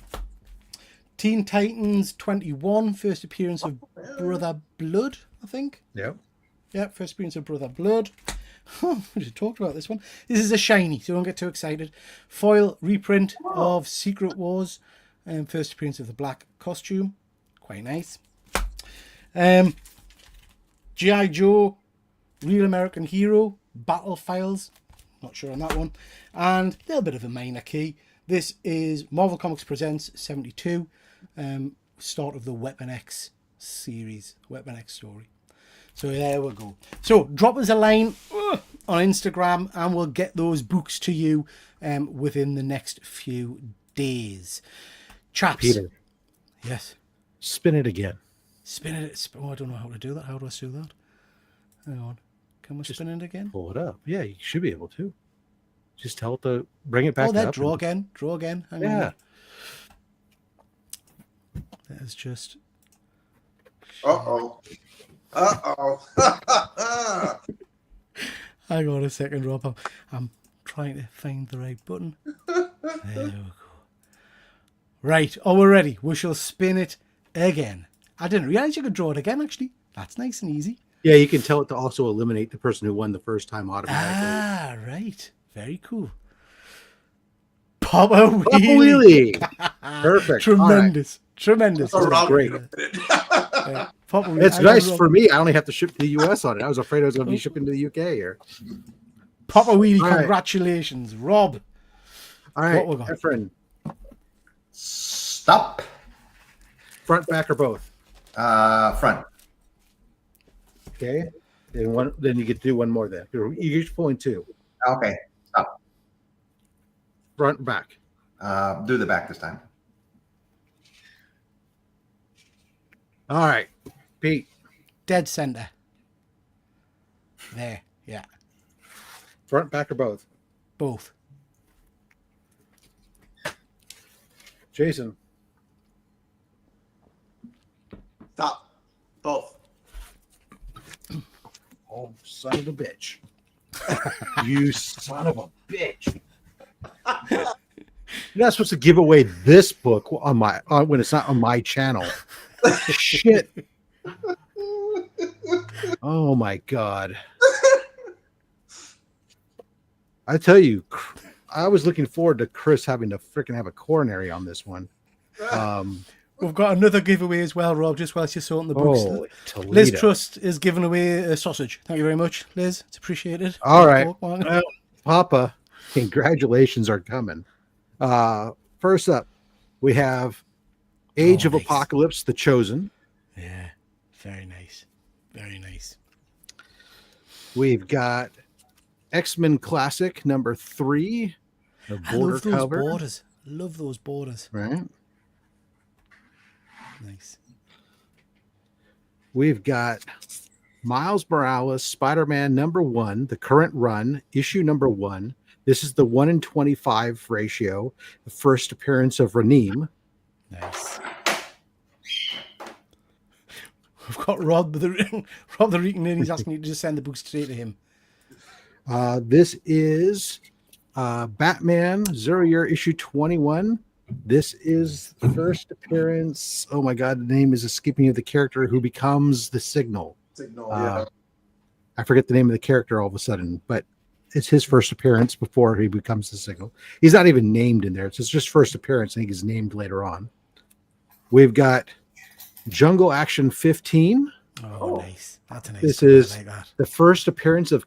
Teen Titans 21, first appearance of Brother Blood, I think. Yep. Yeah, first appearance of Brother Blood. We just talked about this one. This is a shiny, so don't get too excited. Foil reprint of Secret Wars. First appearance of the black costume. Quite nice. G.I. Joe, Real American Hero, Battle Files. Not sure on that one. And a little bit of a minor key. This is Marvel Comics Presents 72. Start of the Weapon X series. Weapon X story. So there we go. So drop us a line on Instagram and we'll get those books to you within the next few days. Chaps. Peter. Yes. Spin it again. Spin it. Oh, I don't know how to do that. How do I do that? Hang on. Can we spin it again? Pull it up. Yeah, you should be able to. Just tell it to bring it back Oh, there. up. Draw again. Draw again. Hang on. Yeah. That is just... Uh-oh. Uh-oh. Hang on a second, Rob. I'm trying to find the right button. There we go. Right. Oh, we're ready. We shall spin it again. I didn't realize you could draw it again, actually. That's nice and easy. Yeah, you can tell it to also eliminate the person who won the first time automatically. Ah, right. Very cool. Papa Papa Wheelie. Perfect. Tremendous. Tremendous. That's That's great. Papa Wheelie. It's nice for me. I only have to ship to the US on it. I was afraid I was going to be shipping to the UK here. Papa Wheelie, All right. congratulations. Rob. All right, What we got? my friend. Stop. Front, back, or both? Front. Okay. Then you get to do one more then. You're each pulling 2. Okay. Stop. Front and back. Do the back this time. All right. Pete. Dead center. There. Yeah. Front, back, or both? Both. Jason. Stop. Both. Oh, son of a bitch. You son of a bitch. You're not supposed to give away this book on my when it's not on my channel. Shit. Oh my God. I tell you, I was looking forward to Chris having to freaking have a coronary on this one. We've got another giveaway as well, Rob, just whilst you're sorting the books. Oh, Liz Toledo. Trust is giving away a sausage. Thank you very much, Liz. It's appreciated. All right. Well, Papa, congratulations are coming. First up, we have Age of nice. Apocalypse, The Chosen. Yeah, very nice. Very nice. We've got X-Men Classic number 3. The I border love those cover. borders. Love those borders. Right. Nice. We've got Miles Morales, Spider-Man number 1, the current run, issue number 1. This is the 1-in-25 ratio, the first appearance of Raneem. Nice. We've got Rob the Reeking in. He's asking you to just send the books straight to him. This is Batman Zero Year issue 21. This is the first appearance. Oh my God, the name is escaping me of the character who becomes the Signal. Yeah. I forget the name of the character all of a sudden, but it's his first appearance before he becomes the Signal. He's not even named in there. It's his just first appearance. I think he's named later on. We've got Jungle Action 15. Oh, nice. That's a nice. This cover. is I like that. the first appearance of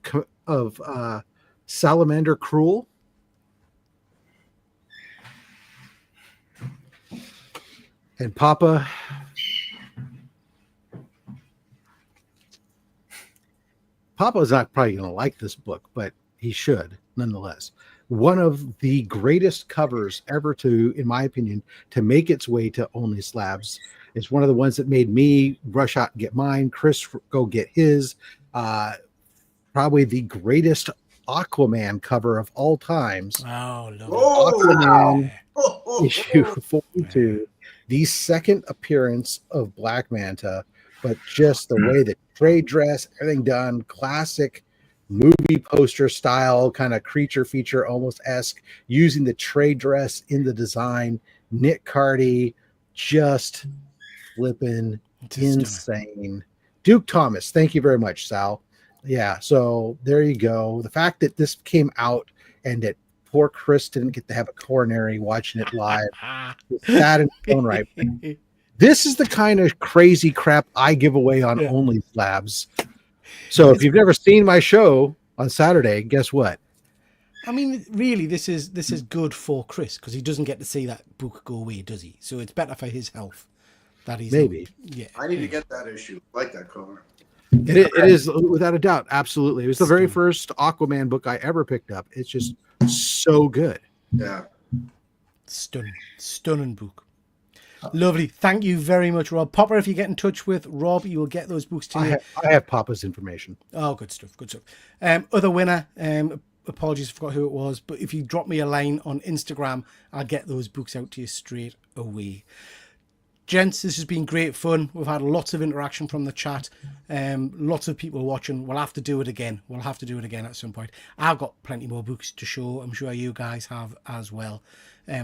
Salamander Cruel. And Papa's not probably going to like this book, but he should nonetheless. One of the greatest covers ever to, in my opinion, to make its way to Only Slabs. It's one of the ones that made me rush out and get mine. Chris go get his. Probably the greatest Aquaman cover of all times. Oh, lovely. Aquaman Oh, issue 42. The second appearance of Black Manta, but just the way the trade dress, everything done, classic movie poster style, kind of creature feature almost esque, using the trade dress in the design. Nick Cardy, just flipping insane. Duke Thomas, thank you very much, Sal. Yeah, so there you go. The fact that this came out and that poor Chris didn't get to have a coronary watching it live is sad in its own right. This is the kind of crazy crap I give away on Only Slabs. So if you've never seen my show on Saturday, guess what? I mean, really, this is good for Chris because he doesn't get to see that book go away, does he? So it's better for his health. That he's Maybe. Yeah. I need to get that issue. I like that cover. It is without a doubt, absolutely. It was the very first Aquaman book I ever picked up. It's just so good. Yeah. Stunning book. Lovely. Thank you very much, Rob. Popper, if you get in touch with Rob, you will get those books to you. I have Papa's information. Oh, good stuff. Good stuff. Other winner, apologies, I forgot who it was, but if you drop me a line on Instagram, I'll get those books out to you straight away. Gents, this has been great fun. We've had lots of interaction from the chat. Lots of people watching. We'll have to do it again. We'll have to do it again at some point. I've got plenty more books to show. I'm sure you guys have as well.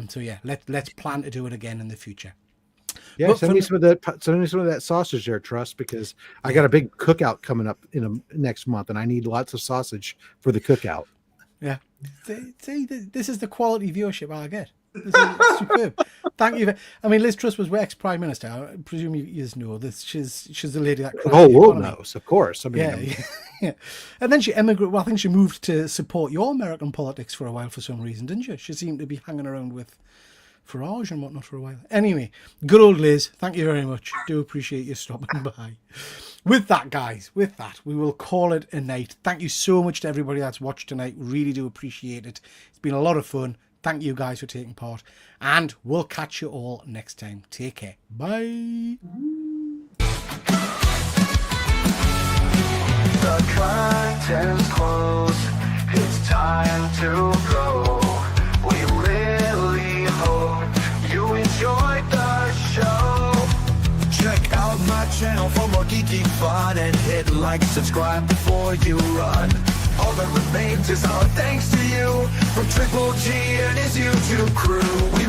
So yeah, let's plan to do it again in the future. Yeah, send me some of that sausage there, Trust, because I got a big cookout coming up in next month, and I need lots of sausage for the cookout. Yeah, see, this is the quality viewership I get. This is superb. Thank you. I mean, Liz Truss was ex Prime Minister. I presume you know this. She's the lady that the whole world knows, of course. I mean, yeah. And then she emigrated. Well, I think she moved to support your American politics for a while for some reason, didn't she? She seemed to be hanging around with Farage and whatnot for a while. Anyway, good old Liz. Thank you very much. Do appreciate you stopping by. With that, guys, we will call it a night. Thank you so much to everybody that's watched tonight. Really do appreciate it. It's been a lot of fun. Thank you guys for taking part, and we'll catch you all next time. Take care. Bye. The curtains close. It's time to go. We really hope you enjoyed the show. Check out my channel for more geeky fun and hit like, subscribe before you run. All that remains is our thanks to you from Triple G and his YouTube crew. We